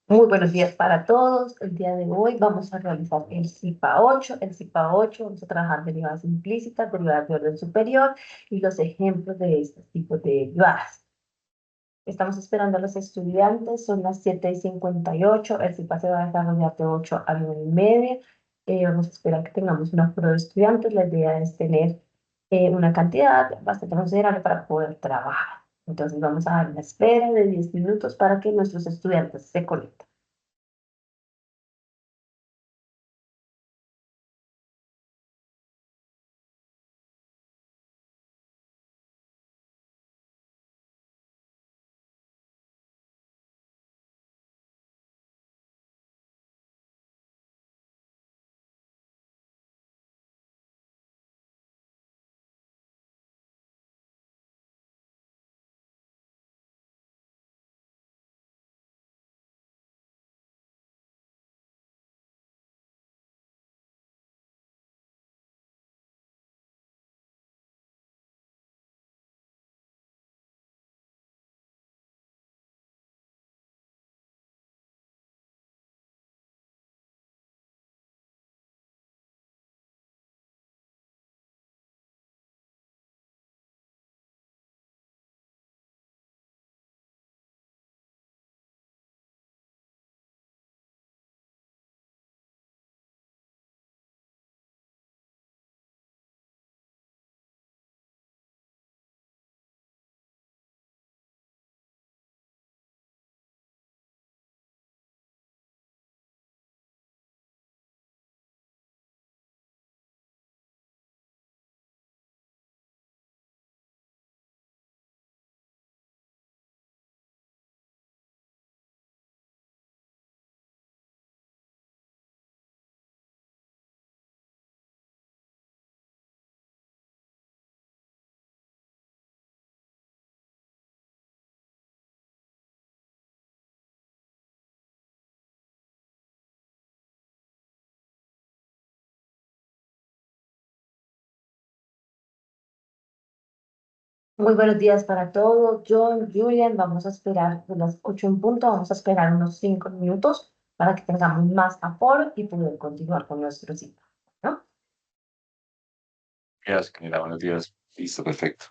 Muy buenos días para todos. El día de hoy vamos a realizar el CIPA 8. El CIPA 8 vamos a trabajar derivadas implícitas, derivadas de orden superior y los ejemplos de estos tipos de derivadas. Estamos esperando a los estudiantes, son las 7:58. El CIPA se va a desarrollar de 8 a 9:30. Vamos a esperar que tengamos una prueba de estudiantes. La idea es tener una cantidad bastante considerable para poder trabajar. Entonces vamos a dar una espera de 10 minutos para que nuestros estudiantes se conecten. Muy buenos días para todos. John, Julian, vamos a esperar de las 8 en punto, vamos a esperar unos 5 minutos para que tengamos más aforo y poder continuar con nuestro ciclo, ¿no? Días, Camila, buenos días. Listo, perfecto.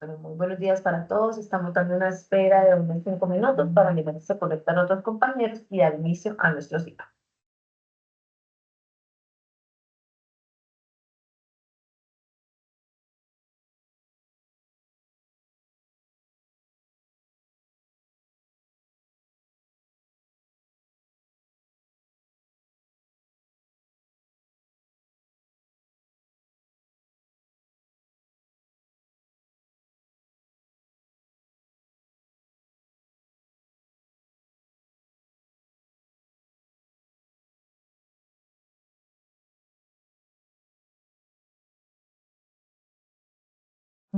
Bueno, muy buenos días para todos. Estamos dando una espera de unos 5 minutos para mirar si se conectan otros compañeros y dar inicio a nuestro ciclo.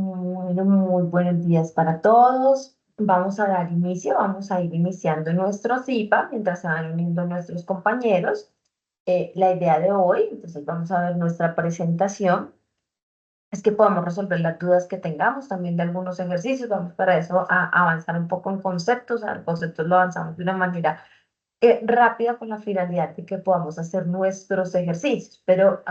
Bueno, muy buenos días para todos. Vamos a dar inicio, vamos a ir iniciando nuestro CIPA mientras se van uniendo nuestros compañeros. La idea de hoy, entonces vamos a ver nuestra presentación, es que podamos resolver las dudas que tengamos también de algunos ejercicios. Vamos para eso a avanzar un poco en conceptos. En conceptos lo avanzamos de una manera rápida con la finalidad de que podamos hacer nuestros ejercicios, pero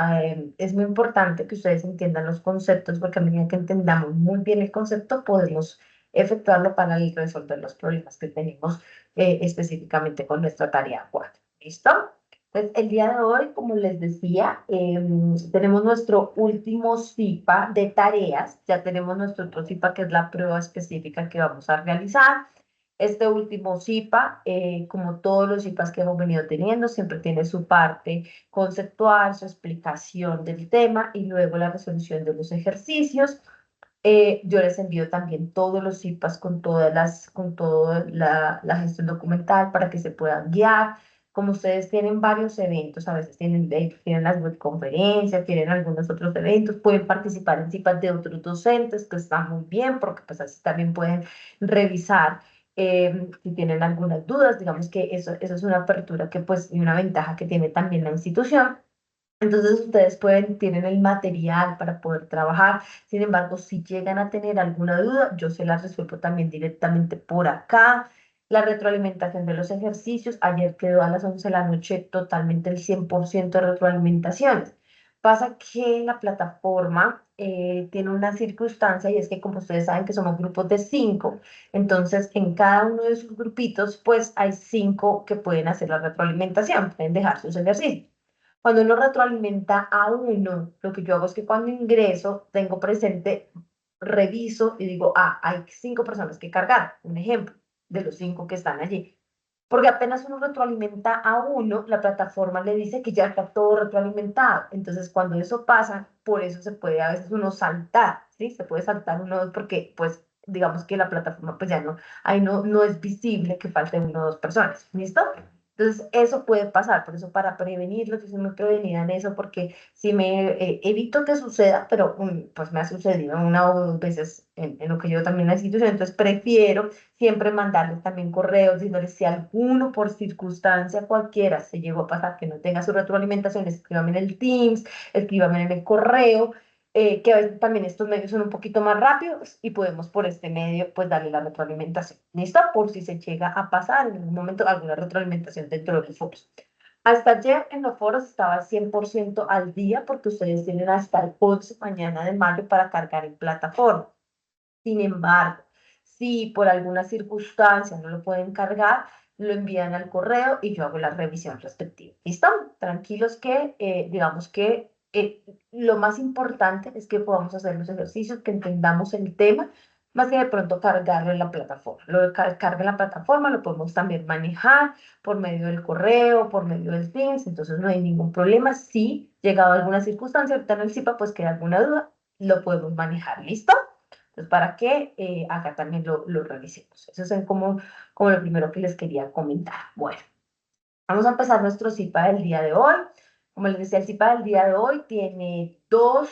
es muy importante que ustedes entiendan los conceptos porque a medida que entendamos muy bien el concepto podemos efectuarlo para resolver los problemas que tenemos específicamente con nuestra tarea 4. ¿Listo? Entonces, el día de hoy, como les decía, tenemos nuestro último CIPA de tareas, ya tenemos nuestro otro CIPA que es la prueba específica que vamos a realizar. Este último CIPA, como todos los CIPAs que hemos venido teniendo, siempre tiene su parte conceptual, su explicación del tema y luego la resolución de los ejercicios. Yo les envío también todos los CIPAs con toda la gestión documental para que se puedan guiar. Como ustedes tienen varios eventos, a veces tienen las webconferencias, tienen algunos otros eventos, pueden participar en CIPAs de otros docentes, que está muy bien, porque pues así también pueden revisar si tienen algunas dudas. Digamos que eso es una apertura que pues y una ventaja que tiene también la institución. Entonces ustedes tienen el material para poder trabajar. Sin embargo, si llegan a tener alguna duda, yo se las resuelvo también directamente por acá. La retroalimentación de los ejercicios, ayer quedó a las 11 de la noche totalmente el 100% de retroalimentaciones. Pasa que la plataforma tiene una circunstancia y es que como ustedes saben que somos grupos de 5, entonces en cada uno de sus grupitos pues hay 5 que pueden hacer la retroalimentación, pueden dejar sus ejercicios. Cuando uno retroalimenta a uno, lo que yo hago es que cuando ingreso, tengo presente, reviso y digo, ah, hay 5 personas que cargar, un ejemplo, de los 5 que están allí. Porque apenas uno retroalimenta a uno, la plataforma le dice que ya está todo retroalimentado. Entonces, cuando eso pasa, por eso se puede a veces uno saltar, ¿sí? Se puede saltar uno porque, pues, digamos que la plataforma, pues ya no, ahí no es visible que falte una o dos personas. ¿Listo? Entonces, eso puede pasar, por eso para prevenirlo, yo soy muy prevenida en eso, porque si me evito que suceda, pero pues me ha sucedido una o dos veces en lo que yo también en la institución, entonces prefiero siempre mandarles también correos diciéndoles si alguno por circunstancia cualquiera se llegó a pasar que no tenga su retroalimentación, escríbame en el Teams, escríbame en el correo, que a veces también estos medios son un poquito más rápidos y podemos por este medio pues darle la retroalimentación. ¿Listo? Por si se llega a pasar en algún momento alguna retroalimentación dentro de los foros. Hasta ayer en los foros estaba 100% al día porque ustedes tienen hasta el 11 mañana de mayo para cargar en plataforma. Sin embargo, si por alguna circunstancia no lo pueden cargar, lo envían al correo y yo hago la revisión respectiva. ¿Listo? Tranquilos que, digamos que lo más importante es que podamos hacer los ejercicios, que entendamos el tema, más que de pronto cargarlo en la plataforma. Lo de carga en la plataforma lo podemos también manejar por medio del correo, por medio del Teams, entonces no hay ningún problema. Si llegado a alguna circunstancia, ahorita en el CIPA, pues queda alguna duda, lo podemos manejar. ¿Listo? Entonces, para que acá también lo revisemos. Eso es como lo primero que les quería comentar. Bueno, vamos a empezar nuestro CIPA del día de hoy. Como les decía, el CIPA del día de hoy tiene dos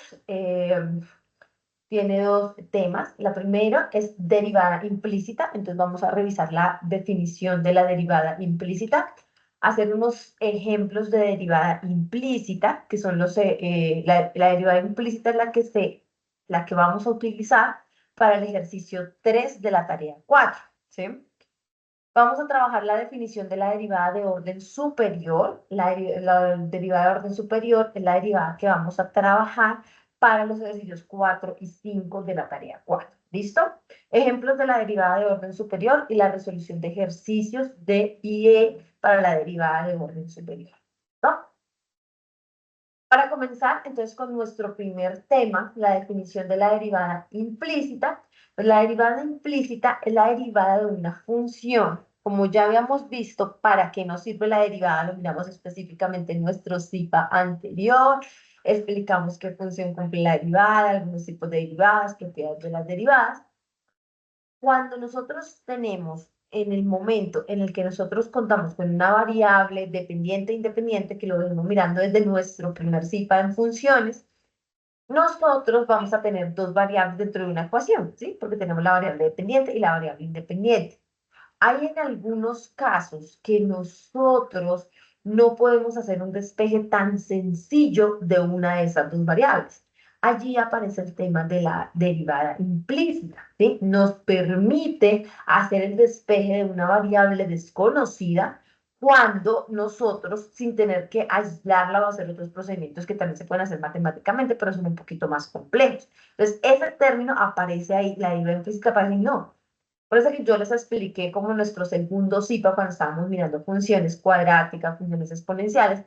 temas. La primera es derivada implícita, entonces vamos a revisar la definición de la derivada implícita, hacer unos ejemplos de derivada implícita, que son la derivada implícita es la que vamos a utilizar para el ejercicio 3 de la tarea 4, ¿sí? Vamos a trabajar la definición de la derivada de orden superior. La derivada de orden superior es la derivada que vamos a trabajar para los ejercicios 4 y 5 de la tarea 4. ¿Listo? Ejemplos de la derivada de orden superior y la resolución de ejercicios de IE para la derivada de orden superior. ¿No? Para comenzar, entonces, con nuestro primer tema, la definición de la derivada implícita. Pues la derivada implícita es la derivada de una función. Como ya habíamos visto, ¿para qué nos sirve la derivada? Lo miramos específicamente en nuestro CIPA anterior. Explicamos qué función cumple la derivada, algunos tipos de derivadas, propiedades de las derivadas. Cuando nosotros tenemos en el momento en el que nosotros contamos con una variable dependiente e independiente, que lo venimos mirando desde nuestro primer CIPA en funciones, nosotros vamos a tener dos variables dentro de una ecuación, ¿sí? Porque tenemos la variable dependiente y la variable independiente. Hay en algunos casos que nosotros no podemos hacer un despeje tan sencillo de una de esas dos variables. Allí aparece el tema de la derivada implícita, ¿sí? Nos permite hacer el despeje de una variable desconocida cuando nosotros, sin tener que aislarla o hacer otros procedimientos que también se pueden hacer matemáticamente, pero son un poquito más complejos. Entonces, ese término aparece ahí, la derivada implícita aparece ahí, no. Por eso que yo les expliqué como nuestro segundo CIPA cuando estábamos mirando funciones cuadráticas, funciones exponenciales,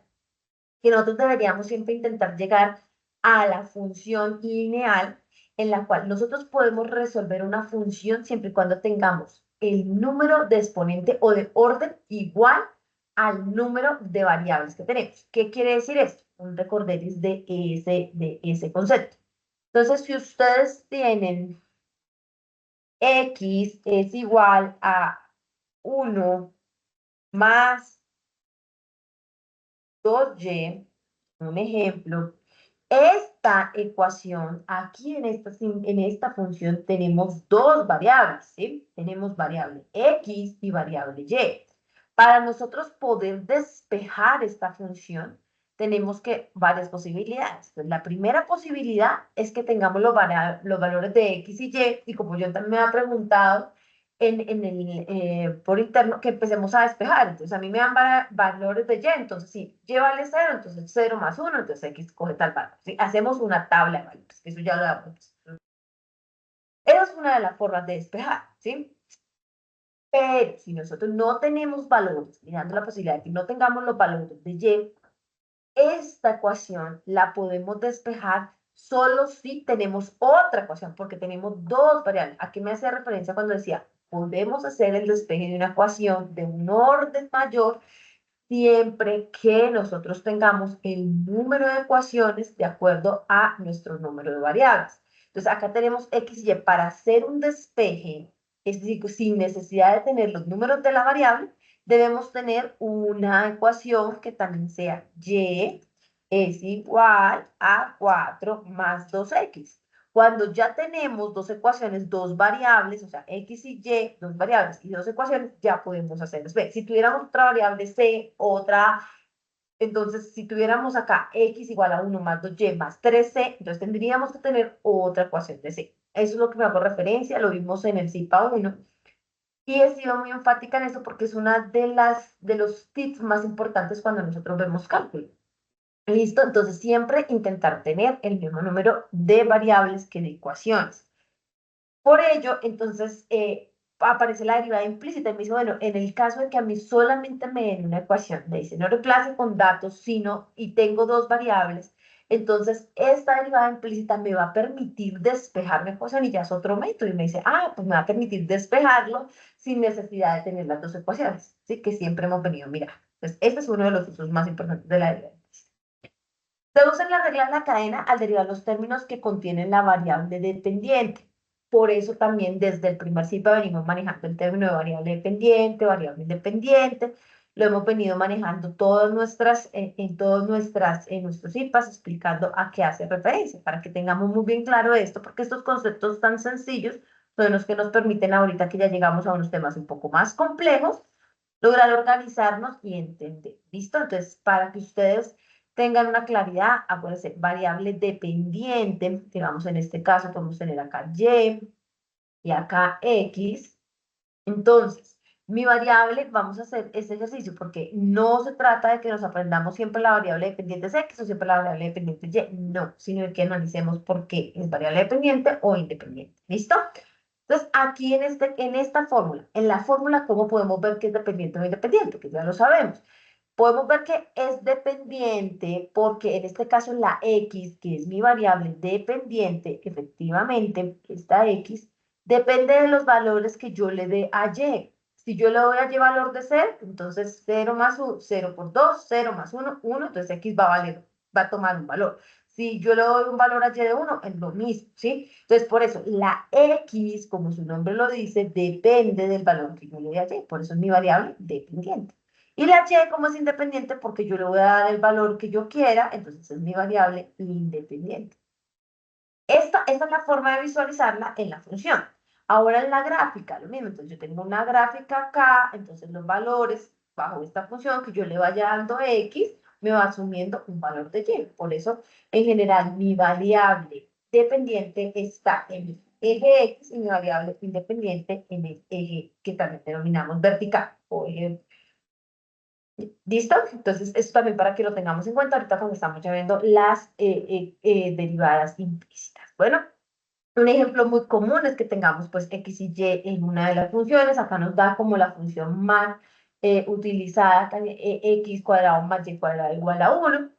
que nosotros deberíamos siempre intentar llegar a la función lineal en la cual nosotros podemos resolver una función siempre y cuando tengamos el número de exponente o de orden igual al número de variables que tenemos. ¿Qué quiere decir esto? Un recorderis de ese concepto. Entonces, si ustedes tienen X es igual a 1 más 2y, un ejemplo. Esta ecuación, aquí en esta función tenemos dos variables, ¿sí? Tenemos variable x y variable y. Para nosotros poder despejar esta función, tenemos que varias posibilidades. Pues la primera posibilidad es que tengamos los valores de x y y como yo también me había preguntado, por interno que empecemos a despejar. Entonces, a mí me dan valores de y, entonces si y vale 0, entonces 0 más 1, entonces x coge tal valor. ¿Sí? Hacemos una tabla de valores, que eso ya lo damos. Esa es una de las formas de despejar, ¿sí? Pero si nosotros no tenemos valores, mirando la posibilidad de que no tengamos los valores de y, esta ecuación la podemos despejar solo si tenemos otra ecuación, porque tenemos dos variables. ¿A qué me hace referencia cuando decía, podemos hacer el despeje de una ecuación de un orden mayor siempre que nosotros tengamos el número de ecuaciones de acuerdo a nuestro número de variables? Entonces, acá tenemos x y para hacer un despeje, es decir, sin necesidad de tener los números de la variable, debemos tener una ecuación que también sea y es igual a 4 más 2x. Cuando ya tenemos dos ecuaciones, dos variables, o sea, x y y, dos variables y dos ecuaciones, ya podemos hacer despeje. Si tuviéramos otra variable c, entonces si tuviéramos acá x igual a 1 más 2y más 3c, entonces tendríamos que tener otra ecuación de c. Eso es lo que me hago referencia, lo vimos en el CIPA 1. Y he sido muy enfática en eso porque es una de los tips más importantes cuando nosotros vemos cálculo. ¿Listo? Entonces siempre intentar tener el mismo número de variables que de ecuaciones. Por ello, entonces, aparece la derivada implícita y me dice, bueno, en el caso de que a mí solamente me den una ecuación, me dice, no reemplace con datos, sino, y tengo dos variables, entonces esta derivada implícita me va a permitir despejar mi ecuación y ya es otro método. Y me dice, ah, pues me va a permitir despejarlo sin necesidad de tener las dos ecuaciones, ¿sí? Que siempre hemos venido a mirar. Entonces, este es uno de los usos más importantes de la derivada implícita. Se usa la regla de la cadena al derivar los términos que contienen la variable dependiente. Por eso también desde el primer CIPA venimos manejando el término de variable dependiente, variable independiente. Lo hemos venido manejando en nuestros CIPAs, explicando a qué hace referencia, para que tengamos muy bien claro esto, porque estos conceptos tan sencillos son los que nos permiten ahorita que ya llegamos a unos temas un poco más complejos, lograr organizarnos y entender. ¿Listo? Entonces, para que ustedes tengan una claridad, acuérdense, variable dependiente, digamos en este caso podemos tener acá y acá x. Entonces, mi variable, vamos a hacer este ejercicio porque no se trata de que nos aprendamos siempre la variable dependiente es x o siempre la variable dependiente es y, no, sino de que analicemos por qué es variable dependiente o independiente. ¿Listo? Entonces, aquí en esta fórmula, en la fórmula, ¿cómo podemos ver que es dependiente o independiente? Que ya lo sabemos. Podemos ver que es dependiente porque en este caso la X, que es mi variable dependiente, efectivamente, esta X, depende de los valores que yo le dé a Y. Si yo le doy a Y valor de 0, entonces 0 más 1, 0 por 2, 0 más 1, 1, entonces X va a tomar un valor. Si yo le doy un valor a Y de 1, es lo mismo, ¿sí? Entonces, por eso, la X, como su nombre lo dice, depende del valor que yo le dé a Y. Por eso es mi variable dependiente. Y la Y como es independiente porque yo le voy a dar el valor que yo quiera, entonces es mi variable independiente. Esta es la forma de visualizarla en la función. Ahora en la gráfica, lo mismo. Entonces yo tengo una gráfica acá, entonces los valores bajo esta función que yo le vaya dando X, me va asumiendo un valor de Y. Por eso, en general, mi variable dependiente está en el eje X y mi variable independiente en el eje que también denominamos vertical o eje. ¿Listo? Entonces, esto también para que lo tengamos en cuenta ahorita cuando estamos ya viendo las derivadas implícitas. Bueno, un ejemplo muy común es que tengamos pues x y y en una de las funciones. Acá nos da como la función más utilizada, también, x cuadrado más y cuadrado igual a 1.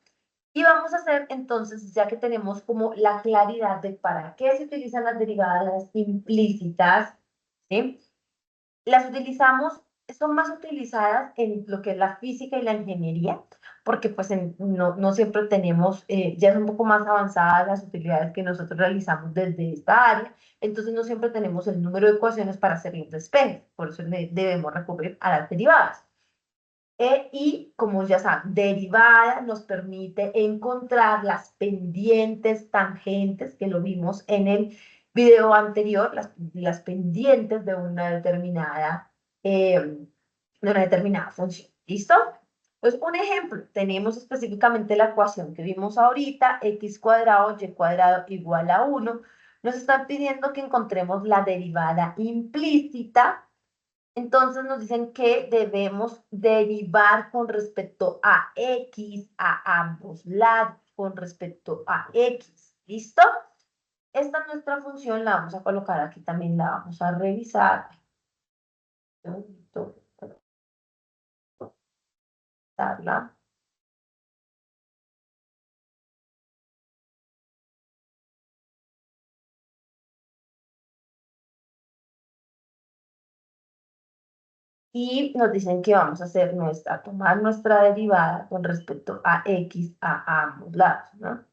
Y vamos a hacer entonces, ya que tenemos como la claridad de para qué se utilizan las derivadas implícitas, ¿sí? Las utilizamos, son más utilizadas en lo que es la física y la ingeniería, porque pues no siempre tenemos, ya son un poco más avanzadas las utilidades que nosotros realizamos desde esta área, entonces no siempre tenemos el número de ecuaciones para hacer los despejes, por eso debemos recurrir a las derivadas. Y como ya saben, derivada nos permite encontrar las pendientes tangentes, que lo vimos en el video anterior, las pendientes de una determinada función. ¿Listo? Pues un ejemplo, tenemos específicamente la ecuación que vimos ahorita, x cuadrado, y cuadrado igual a 1. Nos están pidiendo que encontremos la derivada implícita. Entonces nos dicen que debemos derivar con respecto a X a ambos lados, con respecto a X. ¿Listo? Esta es nuestra función, la vamos a colocar aquí también, la vamos a revisar. Y nos dicen que vamos a hacer tomar nuestra derivada con respecto a X a ambos lados, ¿no?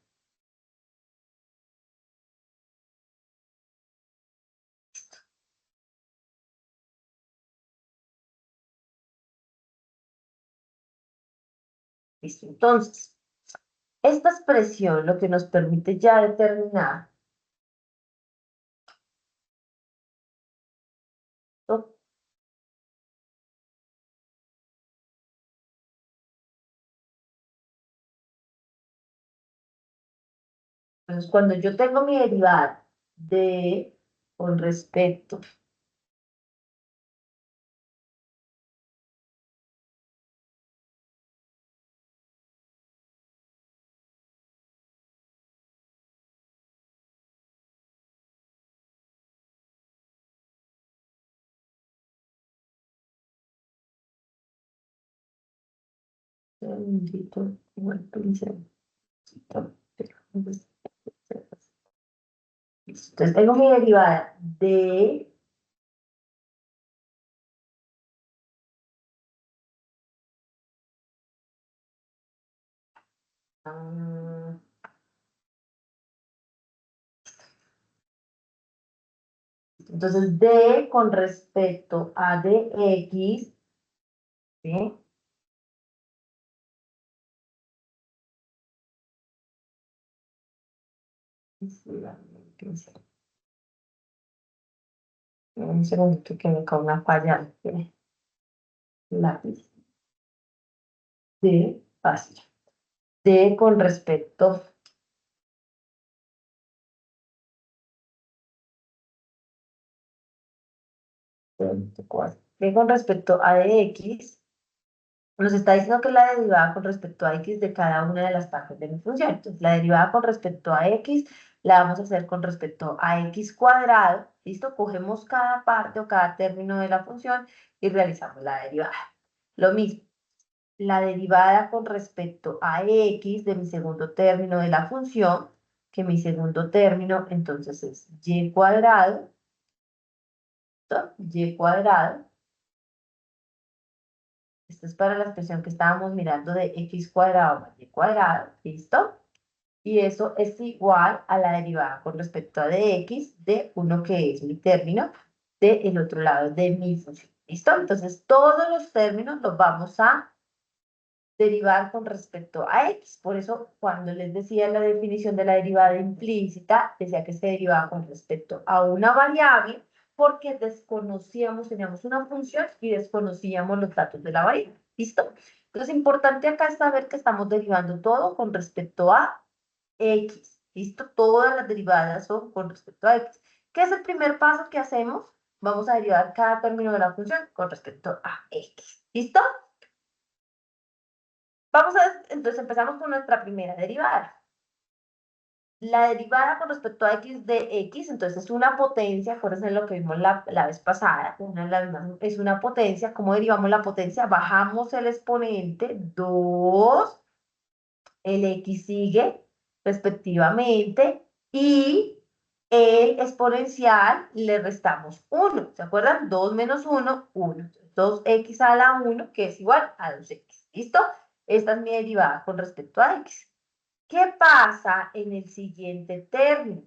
Listo. Entonces, esta expresión lo que nos permite ya determinar, ¿no? Entonces, cuando yo tengo mi derivada de con respecto igual pincel, entonces tengo mi derivada de ah, entonces d con respecto a dx, ¿sí? Un segundito que me cae una falla de lápiz. D, fácil. D con respecto D con respecto a dx, nos está diciendo que la derivada con respecto a x de cada una de las partes de mi función. Entonces, la derivada con respecto a x la vamos a hacer con respecto a x cuadrado, ¿listo? Cogemos cada parte o cada término de la función y realizamos la derivada. Lo mismo, la derivada con respecto a x de mi segundo término de la función, que mi segundo término entonces es y cuadrado, ¿listo? Y cuadrado. Esto es para la expresión que estábamos mirando de x cuadrado más y cuadrado, ¿listo? Y eso es igual a la derivada con respecto a dx de uno que es mi término del otro lado de mi función. ¿Listo? Entonces, todos los términos los vamos a derivar con respecto a x. Por eso, cuando les decía la definición de la derivada implícita, decía que se derivaba con respecto a una variable porque desconocíamos, teníamos una función y desconocíamos los datos de la variable. ¿Listo? Entonces, importante acá es saber que estamos derivando todo con respecto a x. ¿Listo? Todas las derivadas son con respecto a x. ¿Qué es el primer paso que hacemos? Vamos a derivar cada término de la función con respecto a x. ¿Listo? Entonces empezamos con nuestra primera derivada. La derivada con respecto a x de x, entonces es una potencia, acuérdense lo que vimos la vez pasada, es una potencia. ¿Cómo derivamos la potencia? Bajamos el exponente, 2, el x sigue respectivamente, y el exponencial le restamos 1. ¿Se acuerdan? 2 menos 1, 1. 2x a la 1, que es igual a 2x. ¿Listo? Esta es mi derivada con respecto a x. ¿Qué pasa en el siguiente término?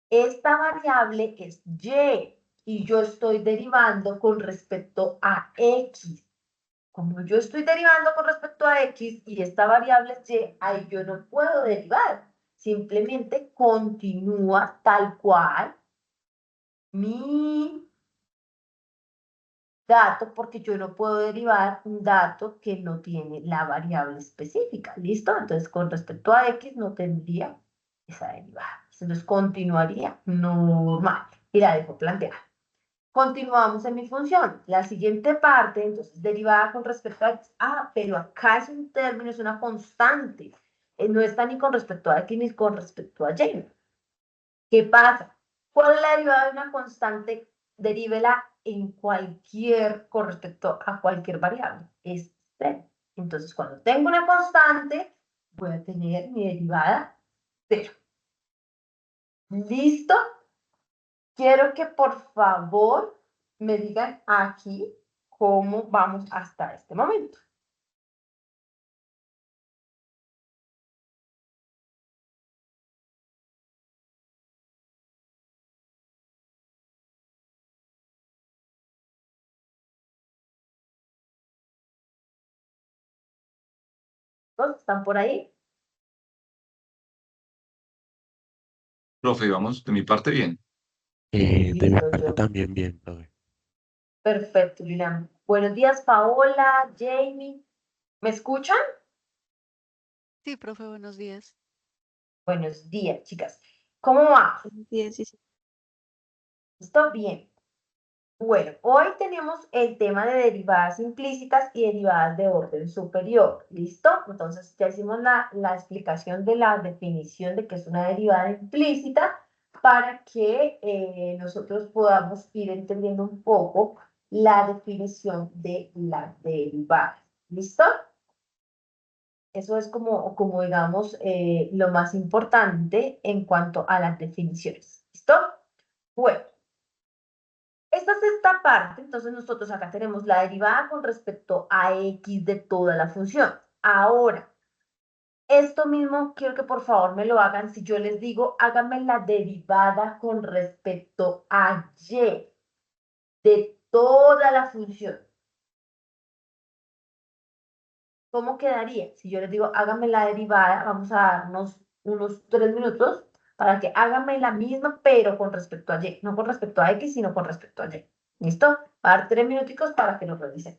Esta variable es y yo estoy derivando con respecto a x. Como yo estoy derivando con respecto a x y esta variable es y, ahí yo no puedo derivar. Simplemente continúa tal cual mi dato, porque yo no puedo derivar un dato que no tiene la variable específica. ¿Listo? Entonces, con respecto a x no tendría esa derivada. Entonces, continuaría normal. Y la dejo planteada. Continuamos en mi función. La siguiente parte, entonces, derivada con respecto a x. Ah, pero acá es un término, es una constante. No está ni con respecto a x ni con respecto a y. ¿Qué pasa? ¿Cuál es la derivada de una constante? Derívela en cualquier, con respecto a cualquier variable. Es cero. Entonces, cuando tengo una constante, voy a tener mi derivada cero. ¿Listo? Quiero que por favor me digan aquí cómo vamos hasta este momento. ¿Todos están por ahí? Profe, vamos de mi parte bien. De mi Listo, parte yo. también bien, profe. Perfecto, Lilian. Buenos días, Paola, Jamie. ¿Me escuchan? Sí, profe, buenos días. Buenos días, chicas. ¿Cómo va? Buenos días, sí, sí. ¿Está bien? Bueno, hoy tenemos el tema de derivadas implícitas y derivadas de orden superior. ¿Listo? Entonces ya hicimos la explicación de la definición de qué es una derivada implícita para que nosotros podamos ir entendiendo un poco la definición de la derivada. ¿Listo? Eso es como digamos, lo más importante en cuanto a las definiciones. ¿Listo? Bueno. Esta es esta parte, entonces nosotros acá tenemos la derivada con respecto a x de toda la función. Ahora, esto mismo quiero que por favor me lo hagan. Si yo les digo, háganme la derivada con respecto a y de toda la función. ¿Cómo quedaría? Si yo les digo, háganme la derivada, vamos a darnos unos 3 minutos para que háganme la misma, pero con respecto a y, no con respecto a x, sino con respecto a y. ¿Listo? Va a dar 3 minuticos para que lo realicen.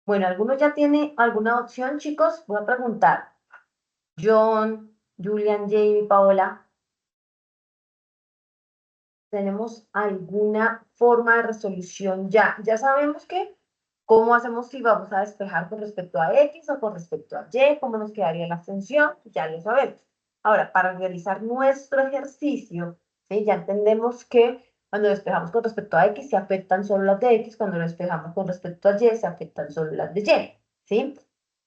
Bueno, ¿alguno ya tiene alguna opción, chicos? Voy a preguntar. John, Julian, Jamie, Paola. ¿Tenemos alguna forma de resolución ya? Ya sabemos que, ¿cómo hacemos si vamos a despejar con respecto a X o con respecto a Y? ¿Cómo nos quedaría la función? Ya lo sabemos. Ahora, para realizar nuestro ejercicio, ¿sí? Ya entendemos que cuando despejamos con respecto a X se afectan solo las de X, cuando despejamos con respecto a Y se afectan solo las de Y, ¿sí?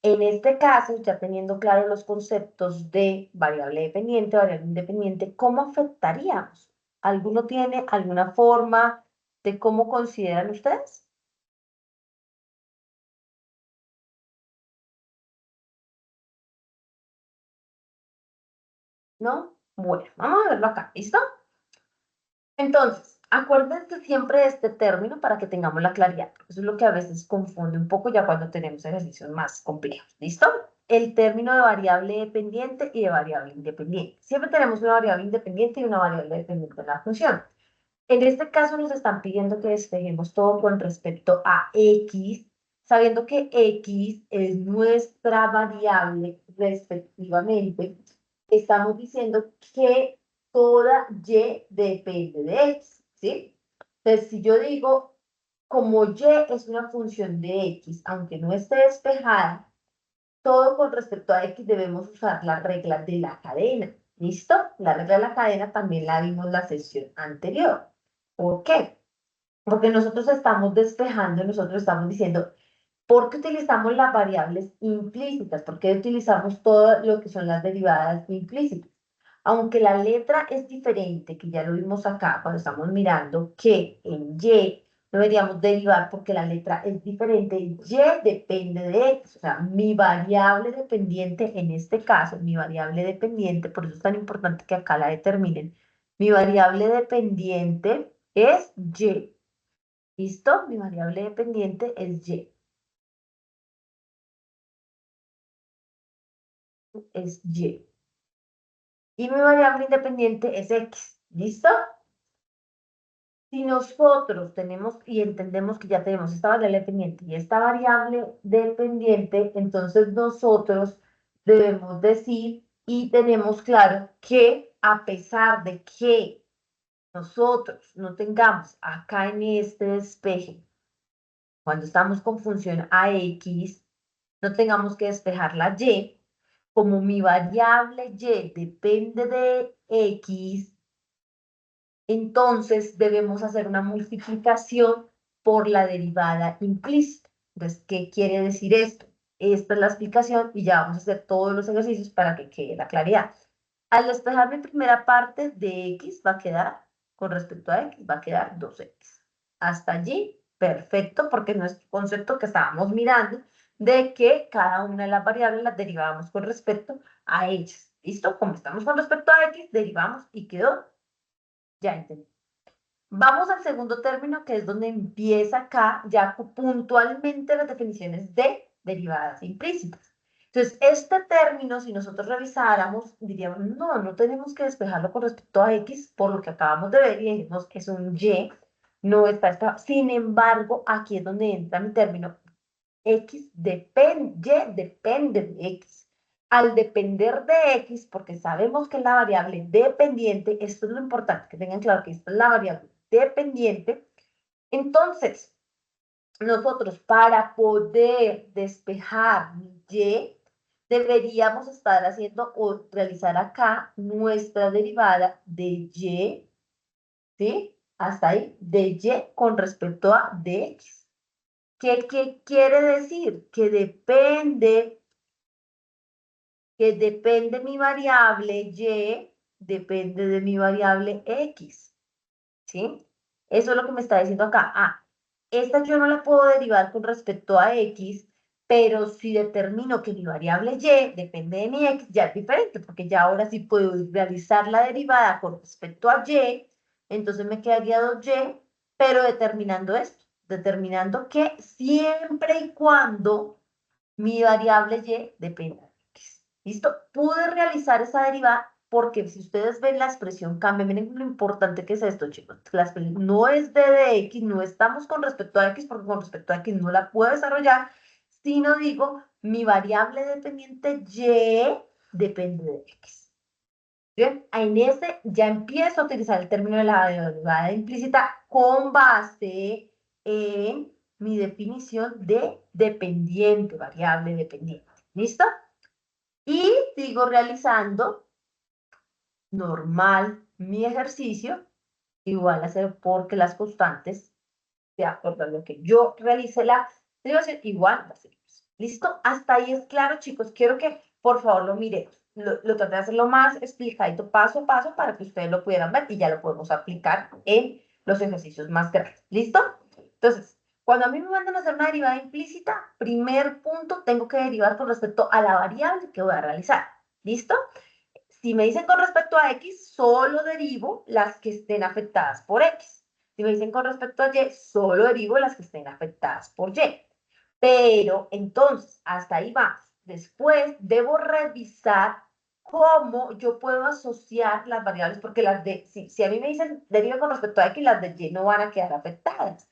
En este caso, ya teniendo claros los conceptos de variable dependiente, variable independiente, ¿cómo afectaríamos? ¿Alguno tiene alguna forma de cómo consideran ustedes? ¿No? Bueno, vamos a verlo acá, ¿listo? Entonces, acuérdense siempre de este término para que tengamos la claridad. Eso es lo que a veces confunde un poco ya cuando tenemos ejercicios más complejos, ¿listo? El término de variable dependiente y de variable independiente. Siempre tenemos una variable independiente y una variable dependiente en la función. En este caso nos están pidiendo que despejemos todo con respecto a X, sabiendo que X es nuestra variable respectivamente. Estamos diciendo que toda Y depende de X, ¿sí? Entonces, si yo digo, como Y es una función de X, aunque no esté despejada, todo con respecto a X debemos usar la regla de la cadena. ¿Listo? La regla de la cadena también la vimos en la sesión anterior. ¿Por qué? Porque nosotros estamos despejando, nosotros estamos diciendo, ¿por qué utilizamos las variables implícitas? ¿Por qué utilizamos todo lo que son las derivadas implícitas? Aunque la letra es diferente, que ya lo vimos acá cuando estamos mirando que en Y no deberíamos derivar porque la letra es diferente, Y depende de X, o sea, mi variable dependiente en este caso, mi variable dependiente, por eso es tan importante que acá la determinen, mi variable dependiente es Y, ¿listo? Mi variable dependiente es Y, es Y. Y mi variable independiente es X, ¿listo? Si nosotros tenemos y entendemos que ya tenemos esta variable dependiente y esta variable dependiente, entonces nosotros debemos decir y tenemos claro que a pesar de que nosotros no tengamos acá en este despeje, cuando estamos con función AX, no tengamos que despejar la Y, como mi variable Y depende de X, entonces debemos hacer una multiplicación por la derivada implícita. Entonces, ¿qué quiere decir esto? Esta es la explicación y ya vamos a hacer todos los ejercicios para que quede la claridad. Al despejar mi primera parte de X va a quedar, con respecto a X, va a quedar 2X. Hasta allí, perfecto, porque nuestro concepto que estábamos mirando de que cada una de las variables las derivábamos con respecto a ellas. ¿Listo? Como estamos con respecto a X, derivamos y quedó. Ya entendí. Vamos al segundo término, que es donde empieza acá ya puntualmente las definiciones de derivadas implícitas. Entonces, este término, si nosotros revisáramos, diríamos, no, no tenemos que despejarlo con respecto a X, por lo que acabamos de ver, y dijimos que es un Y, no está despejado. Sin embargo, aquí es donde entra mi término, X depende, Y depende de X. Al depender de X, porque sabemos que es la variable dependiente, esto es lo importante, que tengan claro que esta es la variable dependiente, entonces nosotros para poder despejar Y, deberíamos estar haciendo o realizar acá nuestra derivada de Y, ¿sí? Hasta ahí, de Y con respecto a dx. ¿Qué quiere decir? Que depende mi variable Y, depende de mi variable X, ¿sí? Eso es lo que me está diciendo acá. Ah, esta yo no la puedo derivar con respecto a X, pero si determino que mi variable Y depende de mi X, ya es diferente, porque ya ahora sí puedo realizar la derivada con respecto a Y, entonces me quedaría 2Y, pero determinando esto, determinando que siempre y cuando mi variable Y depende de X. ¿Listo? Pude realizar esa derivada porque si ustedes ven la expresión cambia, miren lo importante que es esto, chicos. La expresión no es d de x, no estamos con respecto a x porque con respecto a x no la puedo desarrollar, sino digo mi variable dependiente Y depende de X. Bien, en ese ya empiezo a utilizar el término de la derivada implícita con base en mi definición de dependiente, variable dependiente. ¿Listo? Y sigo realizando normal mi ejercicio, igual a 0 porque las constantes, de acuerdo a lo que yo realice la derivación, igual va a ser. ¿Listo? Hasta ahí es claro, chicos. Quiero que por favor lo miremos. Lo traté de hacerlo más explicadito paso a paso para que ustedes lo pudieran ver y ya lo podemos aplicar en los ejercicios más grandes. ¿Listo? Entonces, cuando a mí me mandan a hacer una derivada implícita, primer punto, tengo que derivar con respecto a la variable que voy a realizar. ¿Listo? Si me dicen con respecto a X, solo derivo las que estén afectadas por X. Si me dicen con respecto a Y, solo derivo las que estén afectadas por Y. Pero entonces, hasta ahí vamos. Después debo revisar cómo yo puedo asociar las variables, porque las de, si a mí me dicen deriva con respecto a X, las de Y no van a quedar afectadas.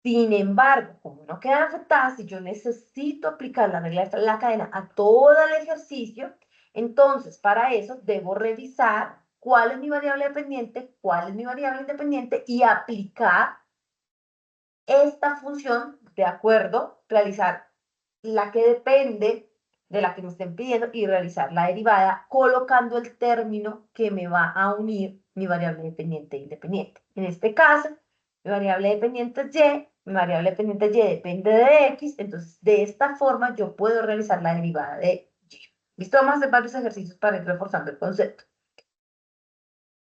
Sin embargo, como no quedan afectadas, si yo necesito aplicar la regla de la cadena a todo el ejercicio, entonces para eso debo revisar cuál es mi variable dependiente, cuál es mi variable independiente y aplicar esta función, de acuerdo, realizar la que depende de la que me estén pidiendo y realizar la derivada colocando el término que me va a unir mi variable dependiente e independiente. En este caso, mi variable dependiente es Y, mi variable dependiente Y depende de X, entonces de esta forma yo puedo realizar la derivada de Y. ¿Listo? Vamos a hacer varios ejercicios para ir reforzando el concepto.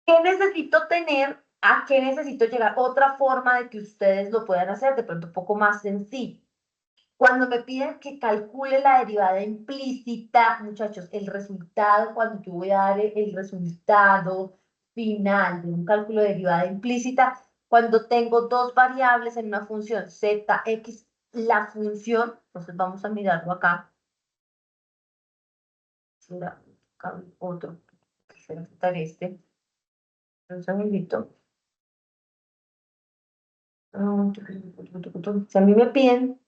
¿Qué necesito tener? ¿A qué necesito llegar? Otra forma de que ustedes lo puedan hacer, de pronto un poco más sencillo. Cuando me piden que calcule la derivada implícita, muchachos, el resultado, cuando yo voy a dar el resultado final de un cálculo de derivada implícita, cuando tengo dos variables en una función z, x, la función, entonces vamos a mirarlo acá. Será otro, quisiera quitar este. Un segundito. Si a mí me piden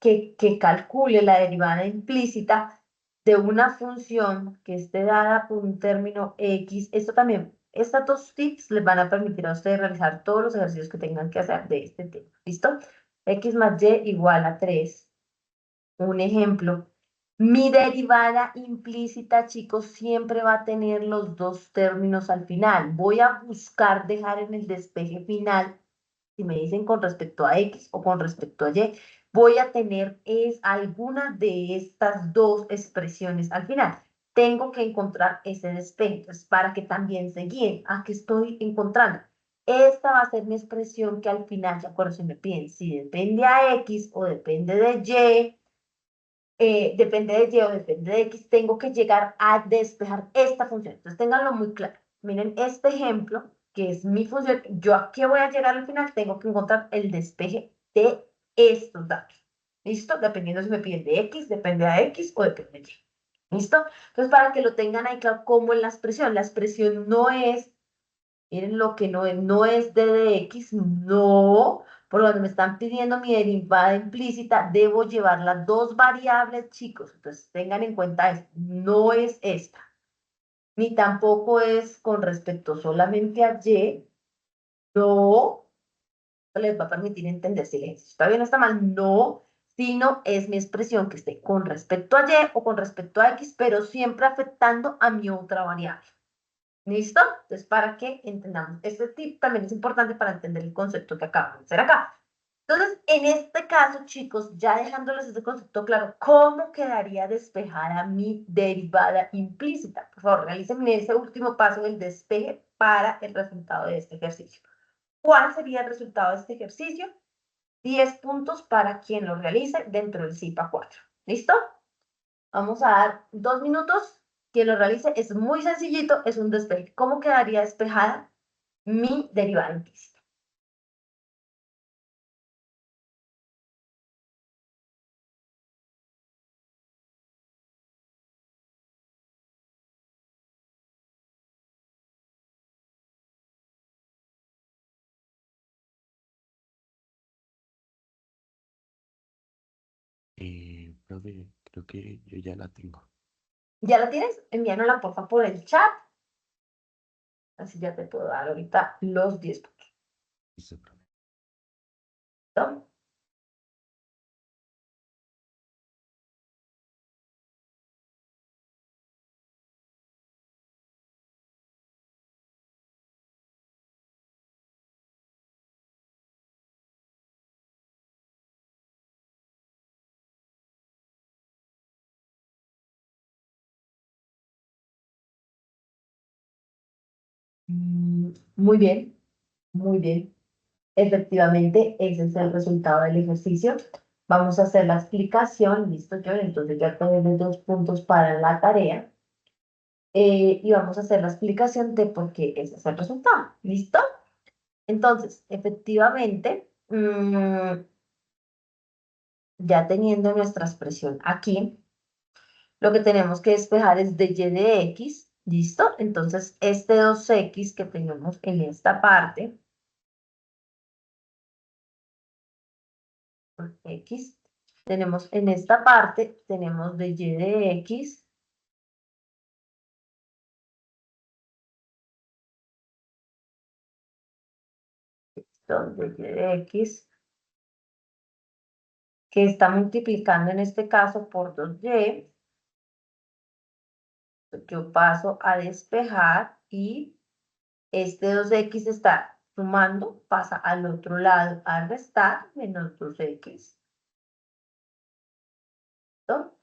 que calcule la derivada implícita de una función que esté dada por un término X, esto también, estas dos tips les van a permitir a ustedes realizar todos los ejercicios que tengan que hacer de este tema. ¿Listo? X más Y igual a 3. Un ejemplo. Mi derivada implícita, chicos, siempre va a tener los dos términos al final. Voy a buscar dejar en el despeje final, si me dicen con respecto a X o con respecto a Y, voy a tener alguna de estas dos expresiones al final. Tengo que encontrar ese despeje. Entonces, para que también se guíen a qué estoy encontrando. Esta va a ser mi expresión que al final, ya por eso me piden si depende a X o depende de Y, depende de Y o depende de X, tengo que llegar a despejar esta función. Entonces, ténganlo muy claro. Miren este ejemplo, que es mi función. Yo a qué voy a llegar al final, tengo que encontrar el despeje de estos datos. ¿Listo? Dependiendo si me piden de X, depende de X o depende de Y. ¿Listo? Entonces, para que lo tengan ahí claro, como en la expresión no es, miren lo que no es d de X, no, por cuando me están pidiendo mi derivada implícita, debo llevar las dos variables, chicos. Entonces, tengan en cuenta esto, no es esta, ni tampoco es con respecto solamente a Y, no les va a permitir entender si el ejercicio está bien o está mal, no, sino es mi expresión que esté con respecto a Y o con respecto a X, pero siempre afectando a mi otra variable. ¿Listo? Entonces, para que entendamos, este tip también es importante para entender el concepto que acabamos de hacer acá. Entonces, en este caso, chicos, ya dejándoles este concepto claro, ¿cómo quedaría despejada mi derivada implícita? Por favor, realicen ese último paso del despeje para el resultado de este ejercicio. ¿Cuál sería el resultado de este ejercicio? 10 puntos para quien lo realice dentro del CIPA 4. ¿Listo? Vamos a dar 2 minutos. Quien lo realice es muy sencillito, es un despeje. ¿Cómo quedaría despejada mi derivada implícita? Profe, creo que yo ya la tengo. ¿Ya la tienes? Envíanosla porfa por el chat. Así ya te puedo dar ahorita los 10 puntos. Listo, profe. ¿Listo? Muy bien, muy bien. Efectivamente, ese es el resultado del ejercicio. Vamos a hacer la explicación, listo, John. Entonces ya tenemos 2 puntos para la tarea. Y vamos a hacer la explicación de por qué ese es el resultado. ¿Listo? Entonces, efectivamente, ya teniendo nuestra expresión aquí, lo que tenemos que despejar es de y de x. ¿Listo? Entonces, este 2x que tenemos en esta parte, x, tenemos en esta parte, tenemos de y de x, de y de x, que está multiplicando en este caso por 2y. Yo paso a despejar y este 2x está sumando, pasa al otro lado a restar, menos 2x. ¿Listo?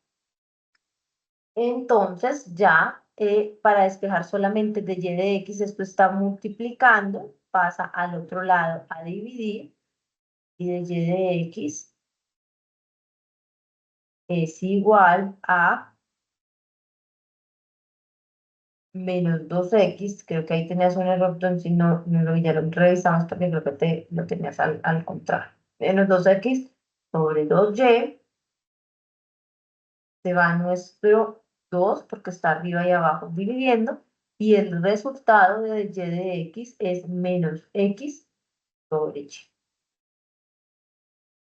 Entonces ya para despejar solamente de y de x, esto está multiplicando, pasa al otro lado a dividir, y de y de x es igual a menos 2x. Creo que ahí tenías un error, entonces ya lo revisamos porque creo que lo tenías al contrario. Menos 2x sobre 2y, se va nuestro 2 porque está arriba y abajo dividiendo, y el resultado de y de x es menos x sobre y.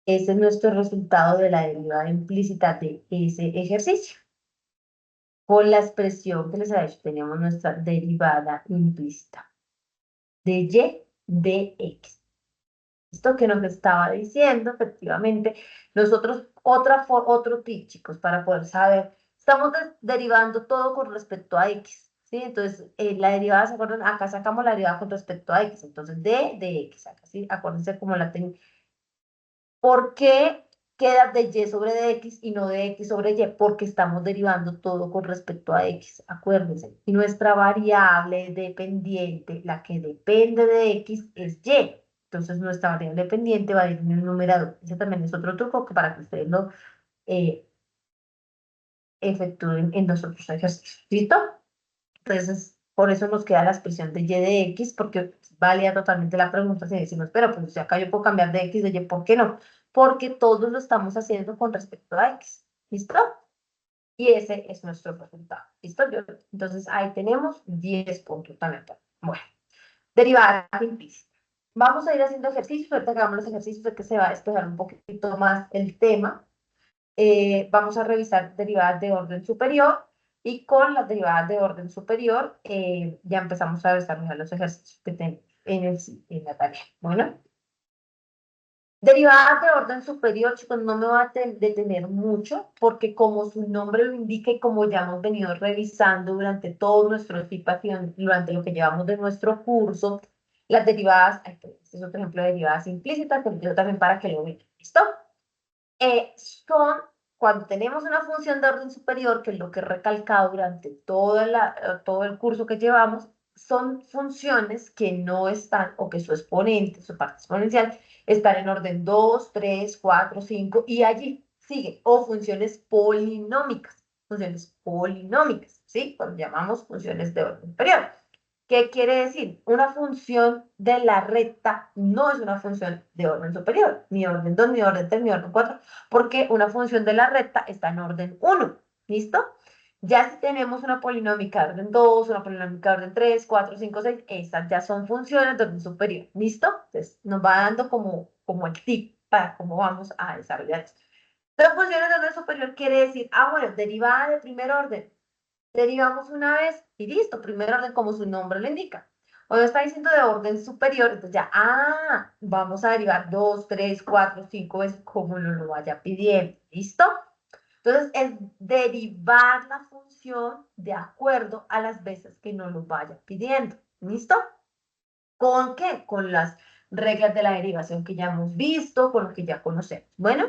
Ese es nuestro resultado de la derivada implícita de ese ejercicio. Con la expresión que les había hecho, tenemos nuestra derivada implícita de y de x. Esto que nos estaba diciendo, efectivamente, nosotros, otro tip, chicos, para poder saber, estamos derivando todo con respecto a x, ¿sí? Entonces, la derivada, ¿se acuerdan? Acá sacamos la derivada con respecto a x, entonces d de x, acá, ¿sí? Acuérdense cómo la tengo. ¿Por qué queda de y sobre de x y no de x sobre y? Porque estamos derivando todo con respecto a x, acuérdense. Y nuestra variable dependiente, la que depende de x, es y. Entonces nuestra variable dependiente va a ir en el numerador. Ese también es otro truco que para que ustedes lo eh, efectúen en los otros ejercicios. ¿Listo? Entonces, por eso nos queda la expresión de y de x, porque valía totalmente la pregunta si decimos, pero pues si acá yo puedo cambiar de x de y, ¿por qué no? Porque todos lo estamos haciendo con respecto a x. ¿Listo? Y ese es nuestro resultado. ¿Listo? Entonces, ahí tenemos 10 puntos también. Bueno, derivada implícita. Vamos a ir haciendo ejercicios, ahorita hagamos los ejercicios de que se va a despejar un poquito más el tema. Vamos a revisar derivadas de orden superior y con las derivadas de orden superior ya empezamos a desarrollar los ejercicios que tenemos en la tarea. Bueno, derivadas de orden superior, chicos, no me voy a detener mucho porque como su nombre lo indica y como ya hemos venido revisando durante todo nuestro citación, durante lo que llevamos de nuestro curso, las derivadas, este es otro ejemplo de derivadas implícitas, que yo también para que lo vean. ¿Listo? Son cuando tenemos una función de orden superior, que es lo que he recalcado durante todo el curso que llevamos, son funciones que no están, o que su exponente, su parte exponencial, están en orden 2, 3, 4, 5, y allí sigue, o funciones polinómicas, ¿sí? Cuando llamamos funciones de orden superior. ¿Qué quiere decir? Una función de la recta no es una función de orden superior, ni orden 2, ni orden 3, ni orden 4, porque una función de la recta está en orden 1. ¿Listo? Ya si tenemos una polinómica de orden 2, una polinómica de orden 3, 4, 5, 6, estas ya son funciones de orden superior. ¿Listo? Entonces nos va dando como el tip para cómo vamos a desarrollar esto. Entonces, funciones de orden superior quiere decir, bueno, derivada de primer orden. Derivamos una vez y listo, primer orden como su nombre lo indica. O está diciendo de orden superior, entonces ya, vamos a derivar 2, 3, 4, 5 veces como lo vaya pidiendo. ¿Listo? Entonces, es derivar la función de acuerdo a las veces que nos lo vaya pidiendo. ¿Listo? ¿Con qué? Con las reglas de la derivación que ya hemos visto, con lo que ya conocemos. Bueno,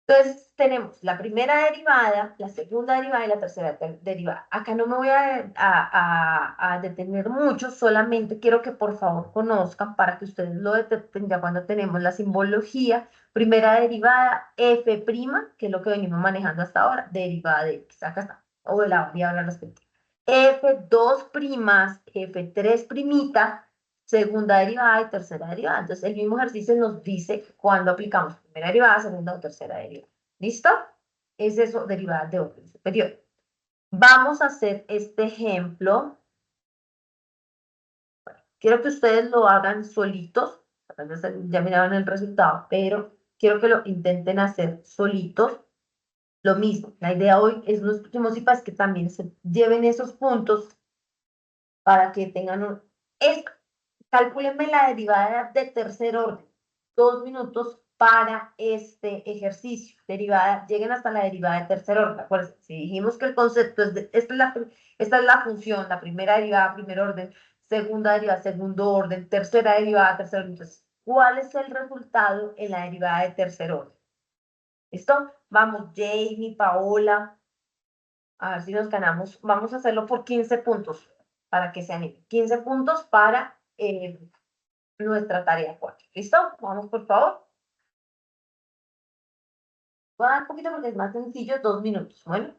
entonces tenemos la primera derivada, la segunda derivada y la tercera derivada. Acá no me voy a detener mucho, solamente quiero que por favor conozcan para que ustedes lo detecten ya cuando tenemos la simbología. Primera derivada, f', que es lo que venimos manejando hasta ahora, derivada de x, acá está, o de la variable respectiva. F2', F3', segunda derivada y tercera derivada. Entonces, el mismo ejercicio nos dice cuando aplicamos primera derivada, segunda o tercera derivada. ¿Listo? Es eso, derivadas de orden superior. Vamos a hacer este ejemplo. Bueno, quiero que ustedes lo hagan solitos. Ya miraron el resultado, pero quiero que lo intenten hacer solitos. Lo mismo, la idea hoy es los próximos IPAs que también se lleven esos puntos para que tengan un... Calcúlenme la derivada de tercer orden. 2 minutos para este ejercicio. Derivada, lleguen hasta la derivada de tercer orden. Acuérdense, si dijimos que el concepto es esta es la función, la primera derivada, primer orden, segunda derivada, segundo orden, tercera derivada, tercer orden. Entonces, ¿cuál es el resultado en la derivada de tercer orden? ¿Listo? Vamos, Jamie, Paola, a ver si nos ganamos. Vamos a hacerlo por 15 puntos para que se anime. 15 puntos para nuestra tarea 4. ¿Listo? Vamos, por favor. Voy a dar un poquito porque es más sencillo, 2 minutos. Bueno.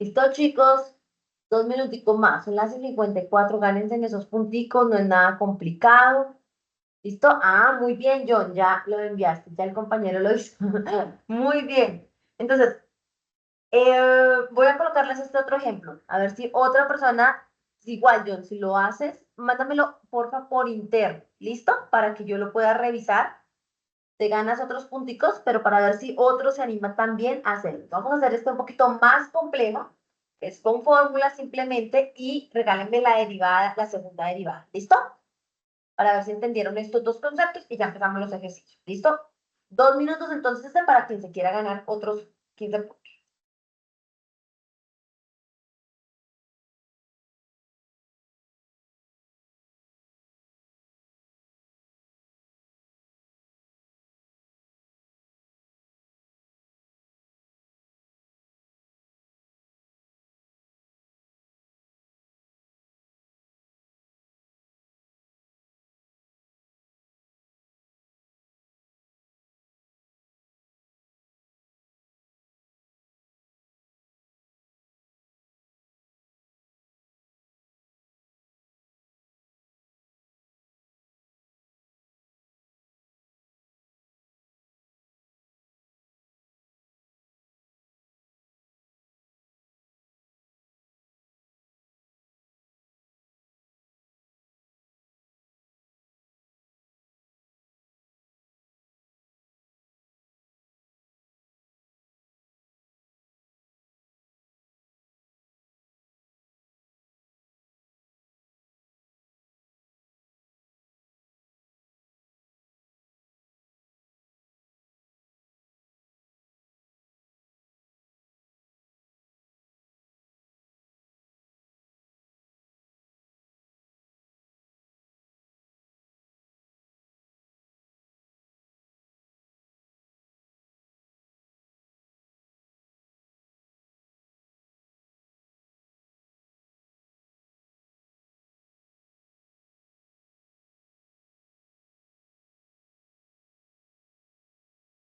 ¿Listo, chicos? 2 minuticos más. Son las 54. Gánense en esos punticos. No es nada complicado. ¿Listo? Muy bien, John. Ya lo enviaste. Ya el compañero lo hizo. Muy bien. Entonces, voy a colocarles este otro ejemplo. A ver si otra persona, igual, John, si lo haces, mándamelo, porfa, por interno. ¿Listo? Para que yo lo pueda revisar. Te ganas otros punticos, pero para ver si otro se anima también a hacerlo. Vamos a hacer esto un poquito más complejo, que es con fórmulas simplemente, y regálenme la derivada, la segunda derivada. ¿Listo? Para ver si entendieron estos dos conceptos y ya empezamos los ejercicios. ¿Listo? 2 minutos entonces para quien se quiera ganar otros 15 puntos.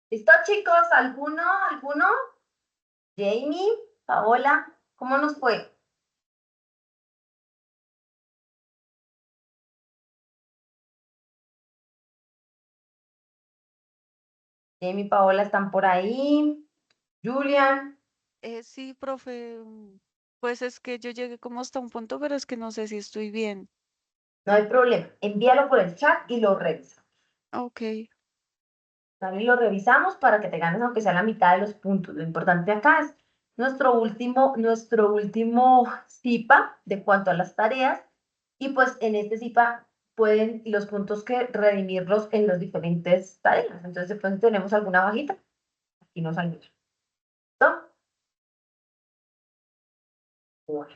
¿Listo, chicos? ¿Alguno? Jamie, Paola, ¿cómo nos fue? Jamie y Paola están por ahí. Julian, Sí, profe. Pues es que yo llegué como hasta un punto, pero es que no sé si estoy bien. no hay problema. Envíalo por el chat y lo revisamos. Ok, ¿Vale? Y lo revisamos para que te ganes aunque sea la mitad de los puntos. Lo importante acá es nuestro último CIPA de cuanto a las tareas. Y pues en este CIPA pueden los puntos que redimirlos en las diferentes tareas. Entonces, de pronto tenemos alguna bajita, aquí nos ayuda. ¿Listo? Bueno.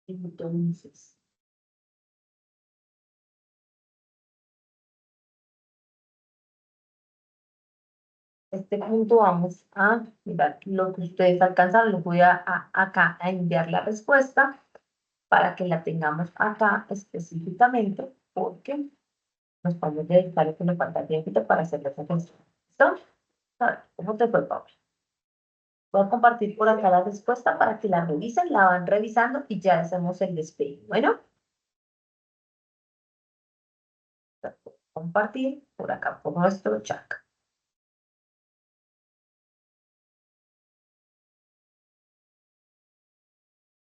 Entonces, este punto vamos a mirar lo que ustedes alcanzan. Les voy acá a enviar la respuesta para que la tengamos acá específicamente, porque nos podemos dedicar a que nos falta tiempo para hacer la respuesta. ¿Listo? A ver, ¿cómo te fue, Pablo? Voy a compartir por acá la respuesta para que la revisen, la van revisando y ya hacemos el despegue. Bueno, compartir por acá, por nuestro chat.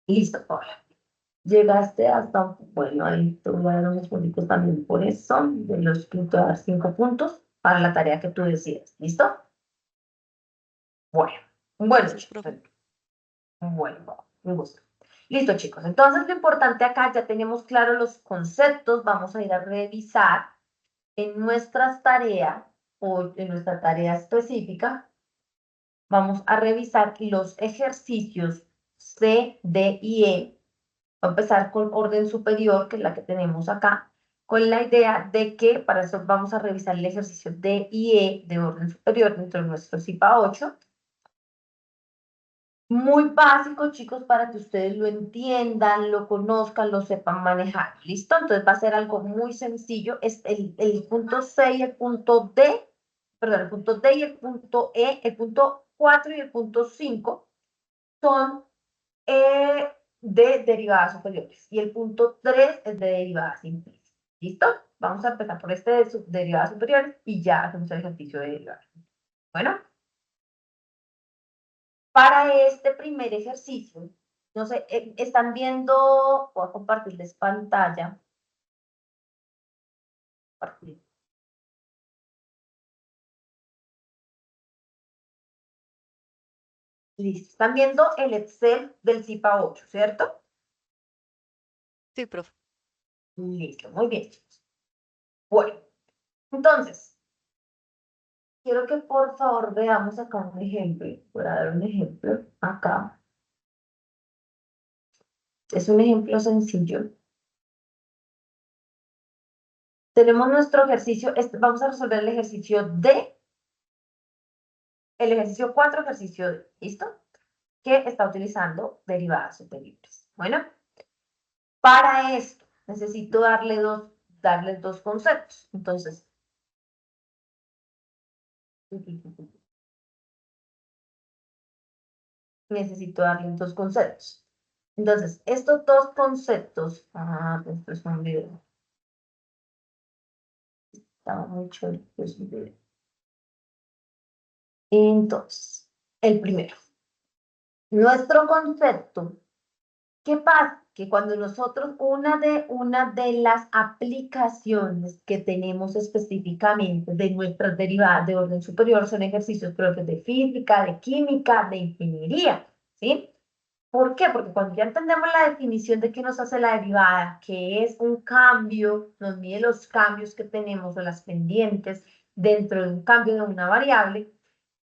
Listo, Paula. Llegaste hasta, bueno, ahí te voy a dar unos puntos también por eso, de los que te voy a dar 5 puntos para la tarea que tú decidas. ¿Listo? Bueno, gracias, chicos. profe. Bueno, un gusto. Listo, chicos. Entonces, lo importante acá, ya tenemos claros los conceptos. Vamos a ir a revisar en nuestras tareas o en nuestra tarea específica. Vamos a revisar los ejercicios C, D y E. Voy a empezar con orden superior, que es la que tenemos acá, con la idea de que para eso vamos a revisar el ejercicio D y E de orden superior dentro de nuestro CIPA 8. Muy básico, chicos, para que ustedes lo entiendan, lo conozcan, lo sepan manejar. ¿Listo? Entonces va a ser algo muy sencillo. Es el punto C y el punto D, perdón, el punto D y el punto E, el punto 4 y el punto 5 son de derivadas superiores. Y el punto 3 es de derivadas implícitas. ¿Listo? Vamos a empezar por este de derivadas superiores y ya hacemos el ejercicio de derivadas. Bueno. Para este primer ejercicio, no sé, están viendo, voy a compartirles pantalla. Compartir. Listo, están viendo el Excel del CIPA 8, ¿cierto? Sí, profe. Listo, muy bien, chicos. Bueno, entonces, quiero que por favor veamos acá un ejemplo. Voy a dar un ejemplo acá. Es un ejemplo sencillo. Tenemos nuestro ejercicio, vamos a resolver el ejercicio D, el ejercicio 4, ejercicio D, ¿listo? Que está utilizando derivadas superiores. Bueno, para esto necesito darles dos conceptos. Entonces, necesito darles dos conceptos. Entonces, estos dos conceptos, esto es un video. Estaba muy chulo, es un video. Entonces, el primero, nuestro concepto. ¿Qué pasa? Que cuando nosotros, una de las aplicaciones que tenemos específicamente de nuestras derivadas de orden superior son ejercicios propios de física, de química, de ingeniería, ¿sí? ¿Por qué? Porque cuando ya entendemos la definición de qué nos hace la derivada, que es un cambio, nos mide los cambios que tenemos o las pendientes dentro de un cambio de una variable.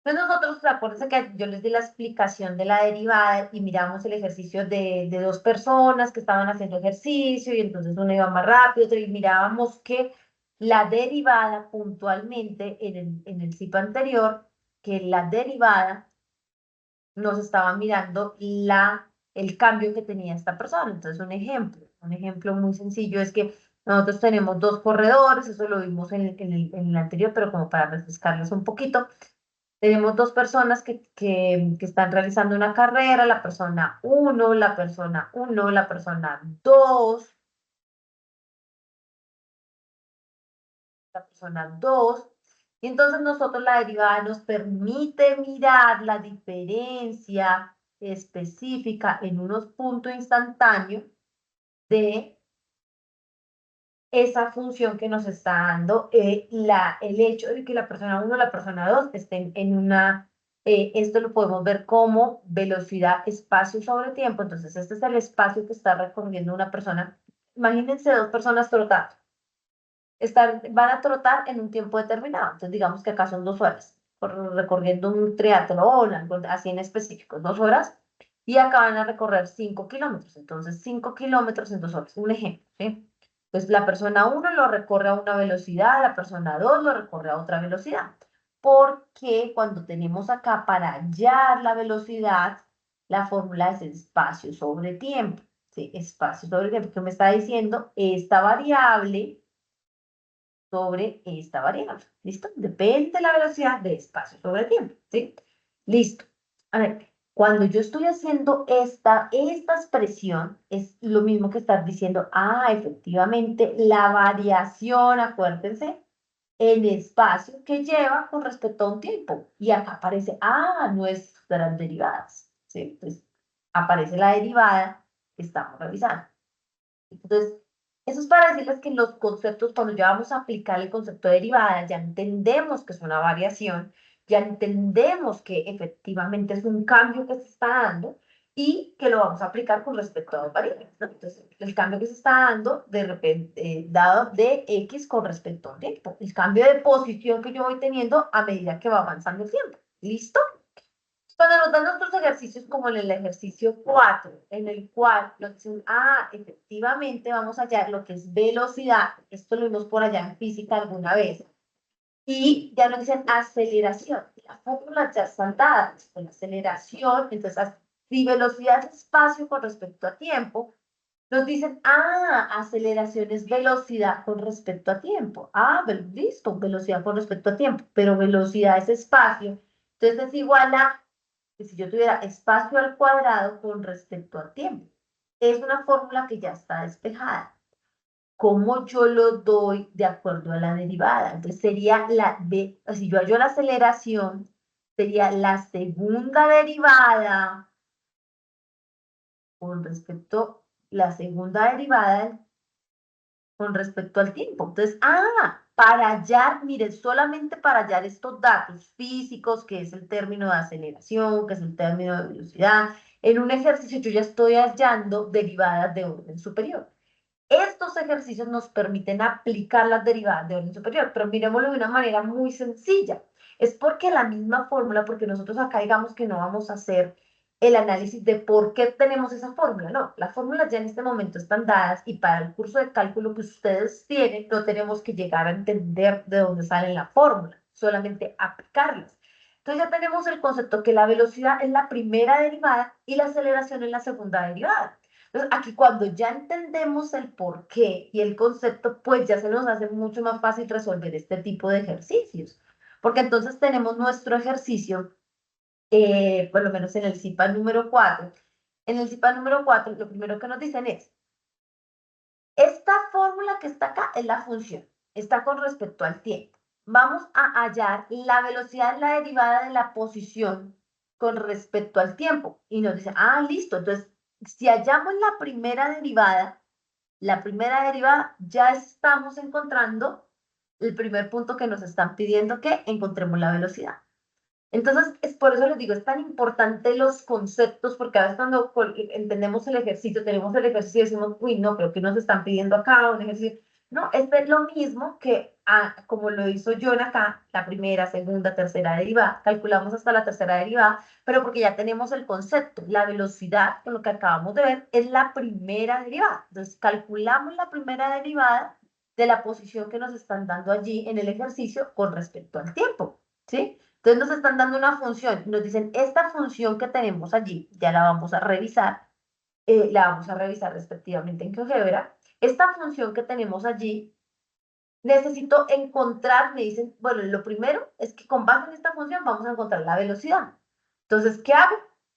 Entonces nosotros, acuérdense que yo les di la explicación de la derivada y miramos el ejercicio de dos personas que estaban haciendo ejercicio y entonces uno iba más rápido, otro, y mirábamos que la derivada puntualmente en el CIP anterior, que la derivada nos estaba mirando el cambio que tenía esta persona. Entonces, un ejemplo muy sencillo es que nosotros tenemos dos corredores, eso lo vimos en el anterior, pero como para refrescarles un poquito. Tenemos dos personas que están realizando una carrera, la persona 1, la persona 1, la persona 2, la persona 2. Y entonces nosotros la derivada nos permite mirar la diferencia específica en unos puntos instantáneos de esa función que nos está dando el hecho de que la persona 1 y la persona 2 estén en una, esto lo podemos ver como velocidad, espacio sobre tiempo. Entonces, este es el espacio que está recorriendo una persona. Imagínense dos personas trotando. Van a trotar en un tiempo determinado. Entonces, digamos que acá son 2 horas, recorriendo un triatlón, algo así en específico, 2 horas. Y acá van a recorrer 5 kilómetros. Entonces, 5 kilómetros en 2 horas. Un ejemplo, ¿sí? Pues la persona 1 lo recorre a una velocidad, la persona 2 lo recorre a otra velocidad. Porque cuando tenemos acá para hallar la velocidad, la fórmula es espacio sobre tiempo. ¿Sí? Espacio sobre tiempo. ¿Qué me está diciendo? Esta variable sobre esta variable. ¿Listo? Depende de la velocidad de espacio sobre tiempo. ¿Sí? Listo. A ver, cuando yo estoy haciendo esta expresión, es lo mismo que estar diciendo, efectivamente, la variación, acuérdense, en espacio que lleva con respecto a un tiempo. Y acá aparece, nuestras derivadas. ¿Sí? Entonces, aparece la derivada que estamos revisando. Entonces, eso es para decirles que los conceptos, cuando ya vamos a aplicar el concepto de derivada, ya entendemos que es una variación, ya entendemos que efectivamente es un cambio que se está dando y que lo vamos a aplicar con respecto a dos variables, ¿no? Entonces, el cambio que se está dando de repente, dado de X con respecto a un tiempo, el cambio de posición que yo voy teniendo a medida que va avanzando el tiempo. ¿Listo? Cuando nos dan otros ejercicios como en el ejercicio 4, en el cual nos dicen, efectivamente vamos a hallar lo que es velocidad, esto lo vimos por allá en física alguna vez, y ya nos dicen aceleración, las fórmulas ya están dadas, con aceleración, entonces si velocidad es espacio con respecto a tiempo, nos dicen, aceleración es velocidad con respecto a tiempo, listo, velocidad con respecto a tiempo, pero velocidad es espacio, entonces es igual a que si yo tuviera espacio al cuadrado con respecto al tiempo. Es una fórmula que ya está despejada. ¿Cómo yo lo doy de acuerdo a la derivada? Entonces sería si yo hallo la aceleración, sería la segunda derivada con respecto, la segunda derivada con respecto al tiempo. Entonces, para hallar, miren, solamente para hallar estos datos físicos, que es el término de aceleración, que es el término de velocidad, en un ejercicio yo ya estoy hallando derivadas de orden superior. Estos ejercicios nos permiten aplicar las derivadas de orden superior, pero miremoslo de una manera muy sencilla. Es porque la misma fórmula, porque nosotros acá digamos que no vamos a hacer el análisis de por qué tenemos esa fórmula, no, las fórmulas ya en este momento están dadas y para el curso de cálculo que ustedes tienen no tenemos que llegar a entender de dónde sale la fórmula, solamente aplicarlas. Entonces ya tenemos el concepto que la velocidad es la primera derivada y la aceleración es la segunda derivada. Entonces, aquí cuando ya entendemos el por qué y el concepto, pues ya se nos hace mucho más fácil resolver este tipo de ejercicios. Porque entonces tenemos nuestro ejercicio, por lo menos en el CIPA número 4. En el CIPA número 4, lo primero que nos dicen es, esta fórmula que está acá es la función, está con respecto al tiempo. Vamos a hallar la velocidad en la derivada de la posición con respecto al tiempo. Y nos dice, listo, entonces si hallamos la primera derivada, ya estamos encontrando el primer punto que nos están pidiendo que encontremos la velocidad. Entonces, es por eso les digo, es tan importante los conceptos, porque a veces cuando entendemos el ejercicio, tenemos el ejercicio y decimos, uy, no, pero ¿qué nos están pidiendo acá? Un ejercicio. No, es lo mismo que, como lo hizo John acá, la primera, segunda, tercera derivada, calculamos hasta la tercera derivada, pero porque ya tenemos el concepto, la velocidad, con lo que acabamos de ver, es la primera derivada. Entonces, calculamos la primera derivada de la posición que nos están dando allí en el ejercicio con respecto al tiempo, ¿sí? Entonces nos están dando una función, nos dicen, esta función que tenemos allí, ya la vamos a revisar respectivamente en GeoGebra. Esta función que tenemos allí, necesito encontrar, me dicen, bueno, lo primero es que con base en esta función vamos a encontrar la velocidad. Entonces, ¿qué hago?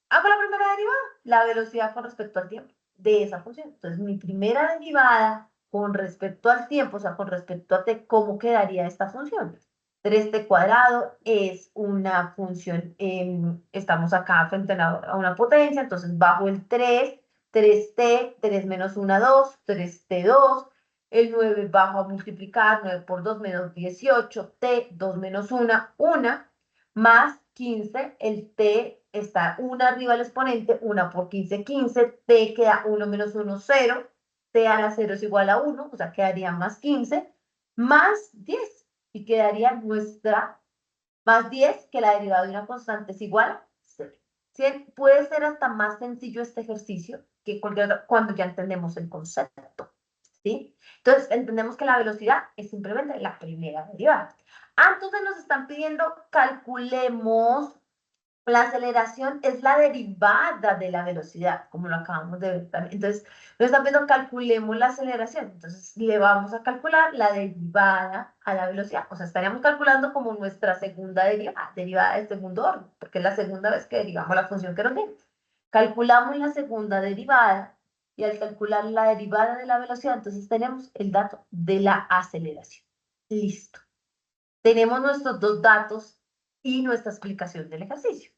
Hago la primera derivada, la velocidad con respecto al tiempo de esa función. Entonces, mi primera derivada con respecto al tiempo, o sea, con respecto a t, ¿cómo quedaría esta función? 3t cuadrado es una función, estamos acá frente a una potencia, entonces bajo el 3t, 3 menos 1, 2, 3t, 2, el 9 bajo a multiplicar, 9 por 2 menos 18, t, 2 menos 1, 1, más 15, el t está 1 arriba del exponente, 1 por 15, 15, t queda 1 menos 1, 0, t a la 0 es igual a 1, o sea, quedaría más 15, más 10, y quedaría nuestra más 10, que la derivada de una constante es igual a 0. ¿Sí? Puede ser hasta más sencillo este ejercicio que cualquier otro, cuando ya entendemos el concepto. ¿Sí? Entonces, entendemos que la velocidad es simplemente la primera derivada. Entonces nos están pidiendo, calculemos, la aceleración es la derivada de la velocidad, como lo acabamos de ver también. Entonces, nos están pidiendo, calculemos la aceleración. Entonces, le vamos a calcular la derivada a la velocidad. O sea, estaríamos calculando como nuestra segunda derivada de segundo orden, porque es la segunda vez que derivamos la función que nos viene. Calculamos la segunda derivada, y al calcular la derivada de la velocidad, entonces tenemos el dato de la aceleración. Listo. Tenemos nuestros dos datos y nuestra explicación del ejercicio.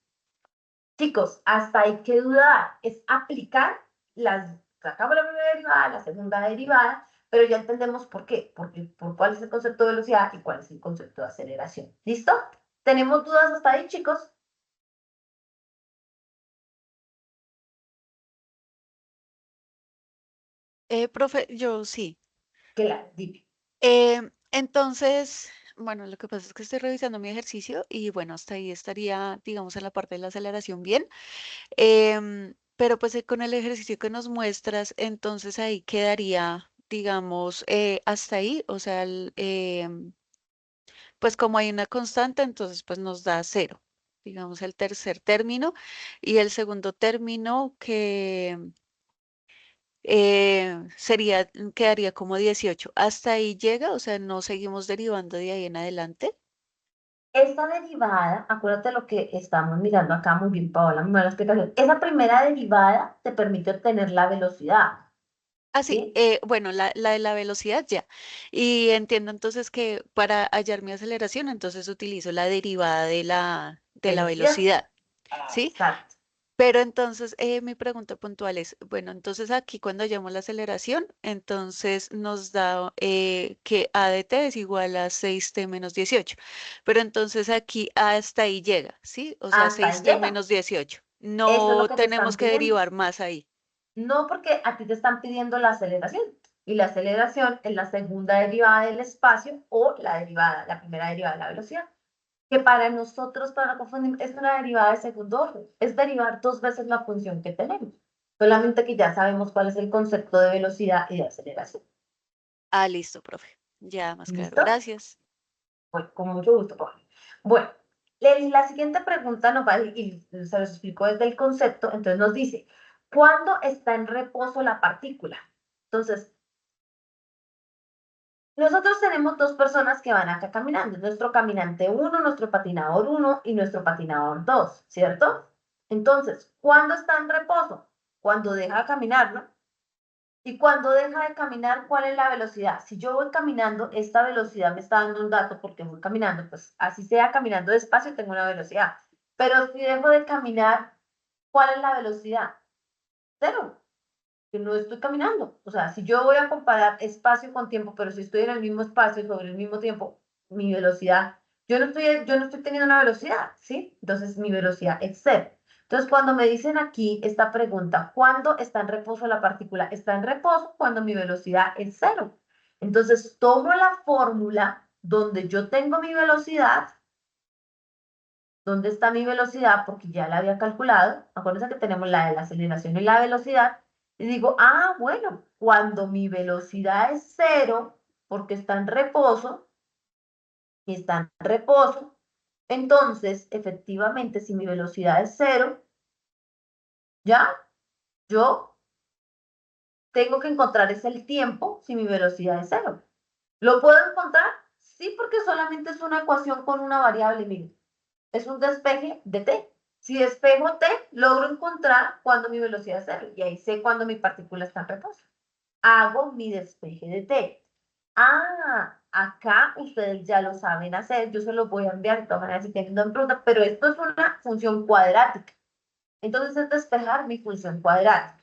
Chicos, hasta ahí qué duda es aplicar sacamos la primera derivada, la segunda derivada, pero ya entendemos por qué, por cuál es el concepto de velocidad y cuál es el concepto de aceleración. ¿Listo? ¿Tenemos dudas hasta ahí, chicos? Profe, yo sí. Claro, dime. Entonces, bueno, lo que pasa es que estoy revisando mi ejercicio y bueno, hasta ahí estaría, digamos, en la parte de la aceleración bien. Pero pues con el ejercicio que nos muestras, entonces ahí quedaría, digamos, hasta ahí, o sea, pues como hay una constante, entonces pues nos da 0, digamos, el tercer término y el segundo término que quedaría como 18. Hasta ahí llega, o sea, no seguimos derivando de ahí en adelante. Esta derivada, acuérdate lo que estamos mirando acá, muy bien, Paola, muy buena explicación. Esa primera derivada te permite obtener la velocidad, Así, ¿sí? bueno, la de la velocidad ya. Y entiendo entonces que para hallar mi aceleración, entonces utilizo la derivada de la Velocidad. velocidad, ¿sí? Exacto. Pero entonces mi pregunta puntual es, bueno, entonces aquí cuando hallamos la aceleración, entonces nos da que a de t es igual a 6t menos 18. Pero entonces aquí hasta ahí llega, ¿sí? O sea, Hasta ahí 6t llega. menos 18. Eso es lo No que te tenemos están que pidiendo. derivar más ahí. No, porque a ti te están pidiendo la aceleración. Y la aceleración es la segunda derivada del espacio o la primera derivada de la velocidad. Que para nosotros, para no confundir, es una derivada de segundo orden. Es derivar dos veces la función que tenemos. Solamente que ya sabemos cuál es el concepto de velocidad y de aceleración. Ah, listo, profe. Ya más claro. ¿Listo? Gracias. Pues con mucho gusto, Pablo. Bueno, la siguiente pregunta nos va, y se los explico desde el concepto, entonces nos dice, ¿cuándo está en reposo la partícula? Entonces, nosotros tenemos dos personas que van acá caminando, nuestro caminante 1, nuestro patinador 1 y nuestro patinador 2, ¿cierto? Entonces, ¿cuándo está en reposo? Cuando deja de caminar, ¿no? Y cuando deja de caminar, ¿cuál es la velocidad? Si yo voy caminando, esta velocidad me está dando un dato porque voy caminando, pues así sea caminando despacio, tengo una velocidad. Pero si dejo de caminar, ¿cuál es la velocidad? Cero, que no estoy caminando. O sea, si yo voy a comparar espacio con tiempo, pero si estoy en el mismo espacio sobre el mismo tiempo, mi velocidad, yo no estoy teniendo una velocidad, ¿sí? Entonces mi velocidad es cero. Entonces, cuando me dicen aquí esta pregunta, ¿cuándo está en reposo la partícula? Está en reposo cuando mi velocidad es cero. Entonces, tomo la fórmula donde yo tengo mi velocidad. ¿Dónde está mi velocidad? Porque ya la había calculado. Acuérdense que tenemos la de la aceleración y la velocidad. Y digo, bueno, cuando mi velocidad es cero, porque está en reposo, y está en reposo, entonces, efectivamente, si mi velocidad es 0, ya, yo tengo que encontrar es el tiempo si mi velocidad es 0. ¿Lo puedo encontrar? Sí, porque solamente es una ecuación con una variable, miren. Es un despeje de t. Si despejo t, logro encontrar cuando mi velocidad es 0. Y ahí sé cuando mi partícula está en reposo. Hago mi despeje de t. Ah, acá ustedes ya lo saben hacer. Yo se los voy a enviar de todas maneras si tienen una pregunta, pero esto es una función cuadrática. Entonces es despejar mi función cuadrática.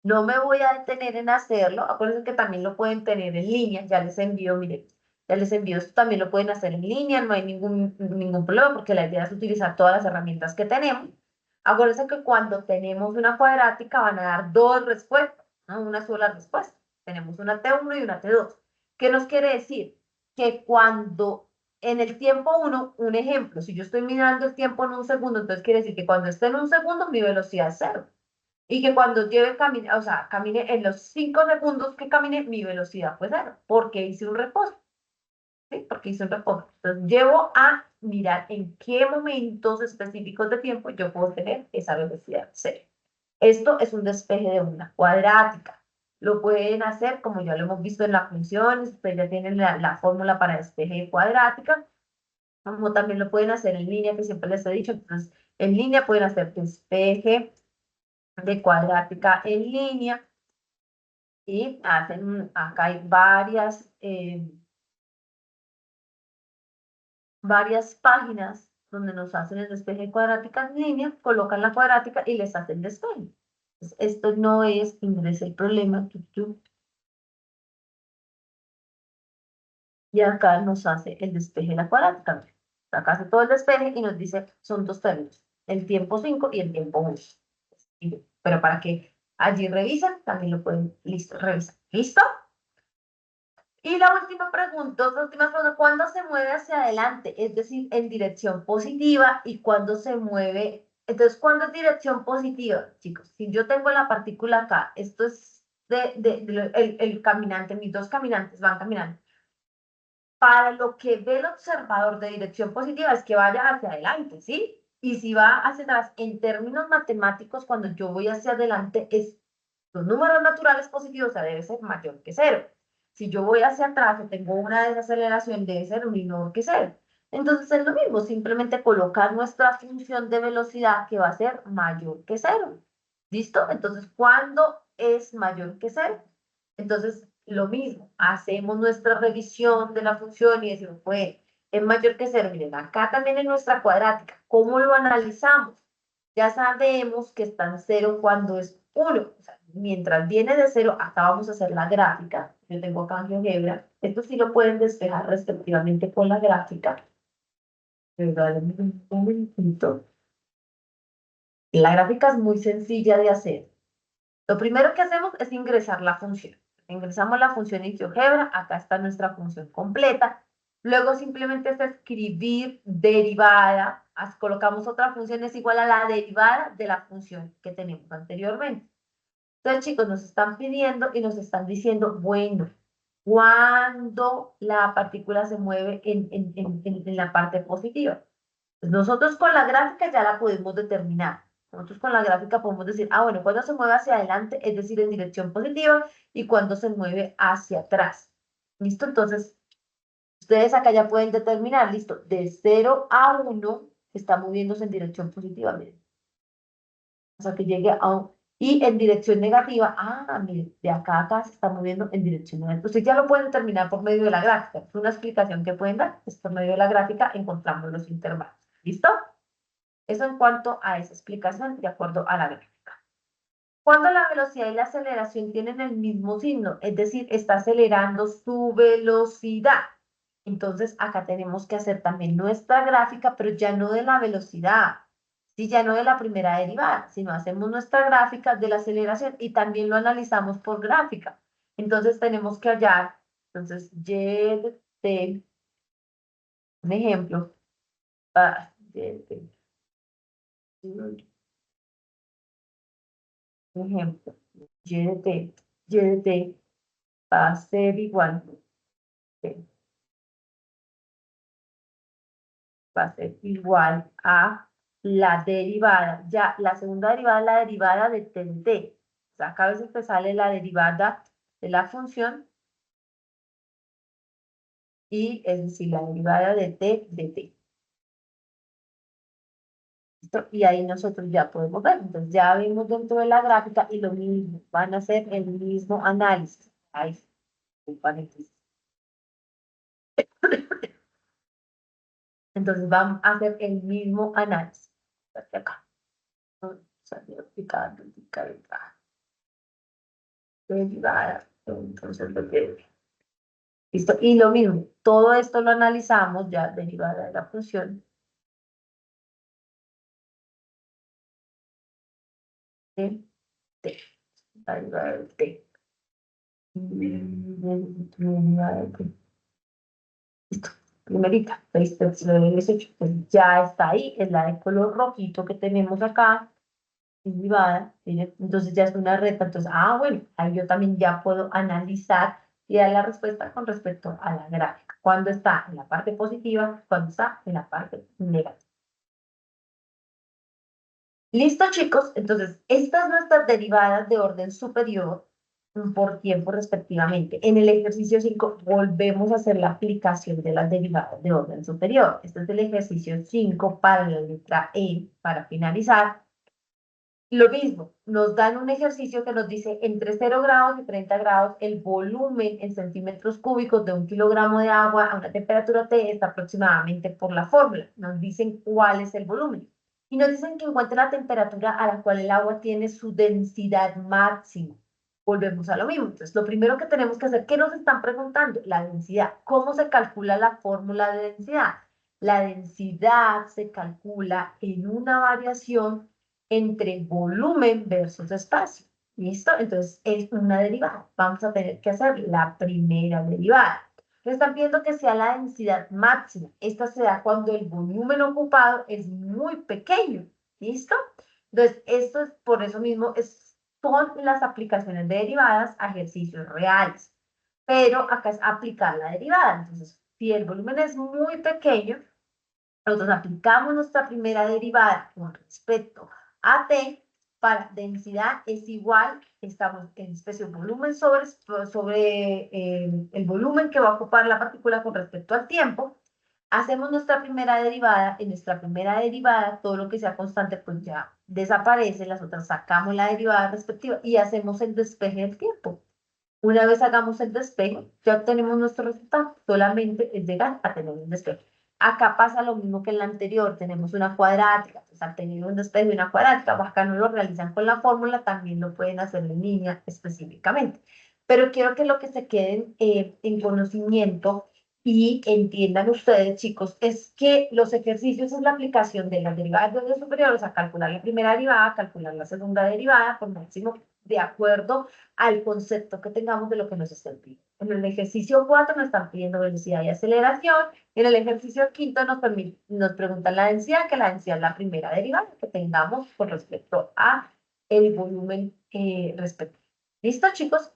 No me voy a detener en hacerlo. Acuérdense que también lo pueden tener en línea. Ya les envío, miren, ya les envío esto. También lo pueden hacer en línea. No hay ningún problema porque la idea es utilizar todas las herramientas que tenemos. Acuérdense que cuando tenemos una cuadrática van a dar dos respuestas, no una sola respuesta. Tenemos una T1 y una T2. ¿Qué nos quiere decir? Que cuando en el tiempo 1, un ejemplo, si yo estoy mirando el tiempo en un segundo, entonces quiere decir que cuando esté en un segundo mi velocidad es 0. Y que cuando camine en los 5 segundos que camine, mi velocidad fue 0, porque hice un reposo, ¿sí? Porque hice un reposo. Entonces, llevo a mirar en qué momentos específicos de tiempo yo puedo tener esa velocidad 0. Esto es un despeje de una cuadrática. Lo pueden hacer, como ya lo hemos visto en las funciones, ustedes ya tienen la fórmula para despeje de cuadrática, como también lo pueden hacer en línea, que siempre les he dicho. Entonces, en línea pueden hacer despeje de cuadrática en línea y hacen, acá hay varias páginas donde nos hacen el despeje de cuadrática en línea, colocan la cuadrática y les hacen despeje. Entonces, esto no es, ingresa el problema, y acá nos hace el despeje de la cuadrática. Acá hace todo el despeje y nos dice, son dos términos, el tiempo 5 y el tiempo 1. Pero para que allí revisen, también lo pueden, listo, revisar. ¿Listo? Y la última pregunta, ¿cuándo se mueve hacia adelante? Es decir, en dirección positiva y cuándo se mueve. Entonces, ¿cuándo es dirección positiva, chicos? Si yo tengo la partícula acá, esto es el caminante, mis dos caminantes van caminando. Para lo que ve el observador de dirección positiva es que vaya hacia adelante, ¿sí? Y si va hacia atrás, en términos matemáticos, cuando yo voy hacia adelante, los números naturales positivos, o sea, debe ser mayor que 0. Si yo voy hacia atrás o tengo una desaceleración, debe ser menor que 0. Entonces es lo mismo, simplemente colocar nuestra función de velocidad que va a ser mayor que 0. ¿Listo? Entonces, ¿cuándo es mayor que 0? Entonces, lo mismo, hacemos nuestra revisión de la función y decimos, pues, es mayor que 0. Miren, acá también en nuestra cuadrática, ¿cómo lo analizamos? Ya sabemos que está en 0 cuando es 1. O sea, mientras viene de 0, acá vamos a hacer la gráfica. Yo tengo acá en GeoGebra. Esto sí lo pueden despejar respectivamente con la gráfica. Un momentito. La gráfica es muy sencilla de hacer. Lo primero que hacemos es ingresar la función. Ingresamos la función en GeoGebra, acá está nuestra función completa. Luego simplemente es escribir derivada, colocamos otra función, es igual a la derivada de la función que tenemos anteriormente. Entonces, chicos, nos están pidiendo y nos están diciendo, bueno, cuando la partícula se mueve en la parte positiva. Pues nosotros con la gráfica ya la podemos determinar. Nosotros con la gráfica podemos decir, ah, bueno, cuando se mueve hacia adelante, es decir, en dirección positiva, y cuando se mueve hacia atrás. ¿Listo? Entonces, ustedes acá ya pueden determinar, listo, de 0 a 1 está moviéndose en dirección positiva, miren. O sea, que llegue a y en dirección negativa, miren, de acá a acá se está moviendo en dirección negativa. Ustedes ya lo pueden determinar por medio de la gráfica. Es una explicación que pueden dar, es por medio de la gráfica encontramos los intervalos. ¿Listo? Eso en cuanto a esa explicación de acuerdo a la gráfica. Cuando la velocidad y la aceleración tienen el mismo signo, es decir, está acelerando su velocidad. Entonces, acá tenemos que hacer también nuestra gráfica, pero ya no de la velocidad, ¿sí? Ya no de la primera derivada, sino hacemos nuestra gráfica de la aceleración y también lo analizamos por gráfica. Entonces, tenemos que hallar, entonces, y de t, un ejemplo, y de t, un ejemplo, y de t va a ser igual ¿sí? Va a ser igual a la derivada, ya la segunda derivada es la derivada de t de t. O sea, acá a veces te sale la derivada de la función y es decir, la derivada de t de t. ¿Listo? Y ahí nosotros ya podemos ver. Entonces ya vimos dentro de la gráfica y lo mismo, van a hacer el mismo análisis. Ahí, un paréntesis. Entonces vamos a hacer el mismo análisis. Hasta acá. Salió picada, derivada. Entonces, listo. Y lo mismo, todo esto lo analizamos ya derivada de la función. De t. La derivada de t. Derivada de t. Listo. Primerita, 6/18, pues ya está ahí, es la de color rojito que tenemos acá, derivada, entonces ya es una recta, entonces, bueno, ahí yo también ya puedo analizar y dar la respuesta con respecto a la gráfica, cuando está en la parte positiva, cuando está en la parte negativa. Listo, chicos, entonces, estas nuestras derivadas de orden superior por tiempo respectivamente. En el ejercicio 5 volvemos a hacer la aplicación de las derivadas de orden superior. Este es el ejercicio 5 para la letra E, para finalizar. Lo mismo, nos dan un ejercicio que nos dice entre 0 grados y 30 grados el volumen en centímetros cúbicos de 1 kilogramo de agua a una temperatura T está aproximadamente por la fórmula. Nos dicen cuál es el volumen. Y nos dicen que encuentre la temperatura a la cual el agua tiene su densidad máxima. Volvemos a lo mismo. Entonces, lo primero que tenemos que hacer, ¿qué nos están preguntando? La densidad. ¿Cómo se calcula la fórmula de densidad? La densidad se calcula en una variación entre volumen versus espacio. ¿Listo? Entonces, es una derivada. Vamos a tener que hacer la primera derivada. Me están pidiendo que sea la densidad máxima. Esta se da cuando el volumen ocupado es muy pequeño. ¿Listo? Entonces, esto es por eso mismo, son las aplicaciones de derivadas a ejercicios reales. Pero acá es aplicar la derivada. Entonces, si el volumen es muy pequeño, nosotros aplicamos nuestra primera derivada con respecto a t para densidad es igual, estamos en especie volumen sobre el volumen que va a ocupar la partícula con respecto al tiempo. Hacemos nuestra primera derivada, en nuestra primera derivada todo lo que sea constante pues ya desaparece, las otras sacamos la derivada respectiva y hacemos el despeje del tiempo. Una vez hagamos el despeje, ya obtenemos nuestro resultado, solamente es llegar a tener un despeje. Acá pasa lo mismo que en la anterior, tenemos una cuadrática, entonces al tener un despeje y una cuadrática, acá no lo realizan con la fórmula, también lo pueden hacer en línea específicamente. Pero quiero que lo que se queden en conocimiento y entiendan ustedes, chicos, es que los ejercicios es la aplicación de las derivadas de orden superior, o sea, calcular la primera derivada, calcular la segunda derivada, por máximo de acuerdo al concepto que tengamos de lo que nos están pidiendo. En el ejercicio 4 nos están pidiendo velocidad y aceleración. En el ejercicio 5 nos preguntan la densidad, que la densidad es la primera derivada que tengamos con respecto a el volumen respectivo. ¿Listo, chicos?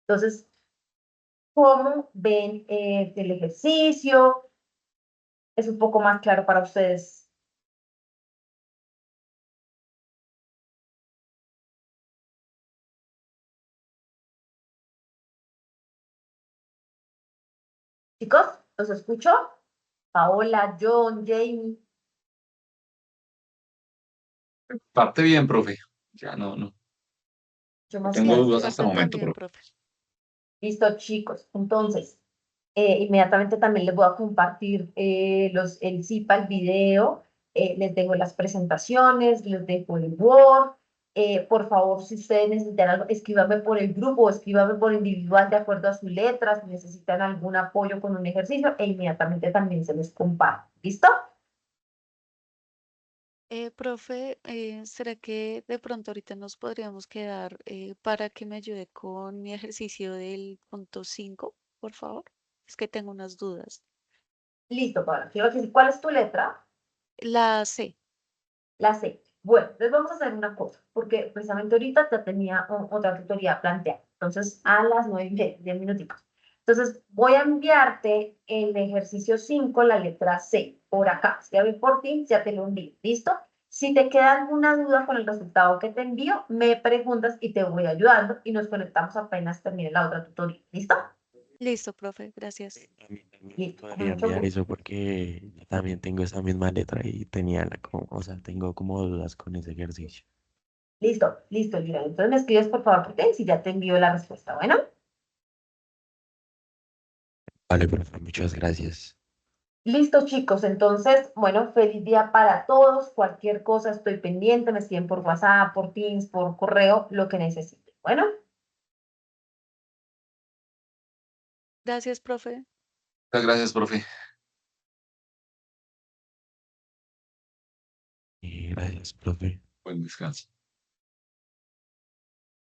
Entonces, ¿cómo ven el ejercicio? ¿Es un poco más claro para ustedes? Chicos, ¿los escucho? Paola, John, Jamie. Parte bien, profe. Ya Yo no más tengo bien. dudas hasta el Parte momento, también, profe. profe. Listo, chicos. Entonces, inmediatamente también les voy a compartir el ZIPA, el video, les dejo las presentaciones, les dejo el Word. Por favor, si ustedes necesitan algo, escríbame por el grupo o escríbame por individual de acuerdo a sus letras, si necesitan algún apoyo con un ejercicio, e inmediatamente también se les comparte. ¿Listo? Profe, ¿será que de pronto ahorita nos podríamos quedar para que me ayude con mi ejercicio del punto 5, por favor? Es que tengo unas dudas. Listo, Paola. ¿Cuál es tu letra? La C. La C. Bueno, entonces vamos a hacer una cosa, porque precisamente ahorita ya tenía otra tutoría planteada. Entonces, a las 9:10, 10 minutitos. Entonces, voy a enviarte el ejercicio 5, la letra C, por acá. Ya vi por ti, ya te lo envío. ¿Listo? Si te queda alguna duda con el resultado que te envío, me preguntas y te voy ayudando y nos conectamos apenas termine la otra tutoría. ¿Listo? Listo, profe, gracias. A mí también me Listo, con podría mucho enviar gusto. eso porque yo también tengo esa misma letra y tenía o sea, tengo como dudas con ese ejercicio. Listo, listo, Julián. Entonces me escribes por favor por Teams y ya te envío la respuesta. Bueno, Vale, profe, muchas gracias. listo, chicos. Entonces, bueno, feliz día para todos. Cualquier cosa estoy pendiente, me escriben por WhatsApp, por Teams, por correo, lo que necesiten. Bueno, Gracias, profe. Muchas gracias, profe. Y gracias, profe. Buen descanso.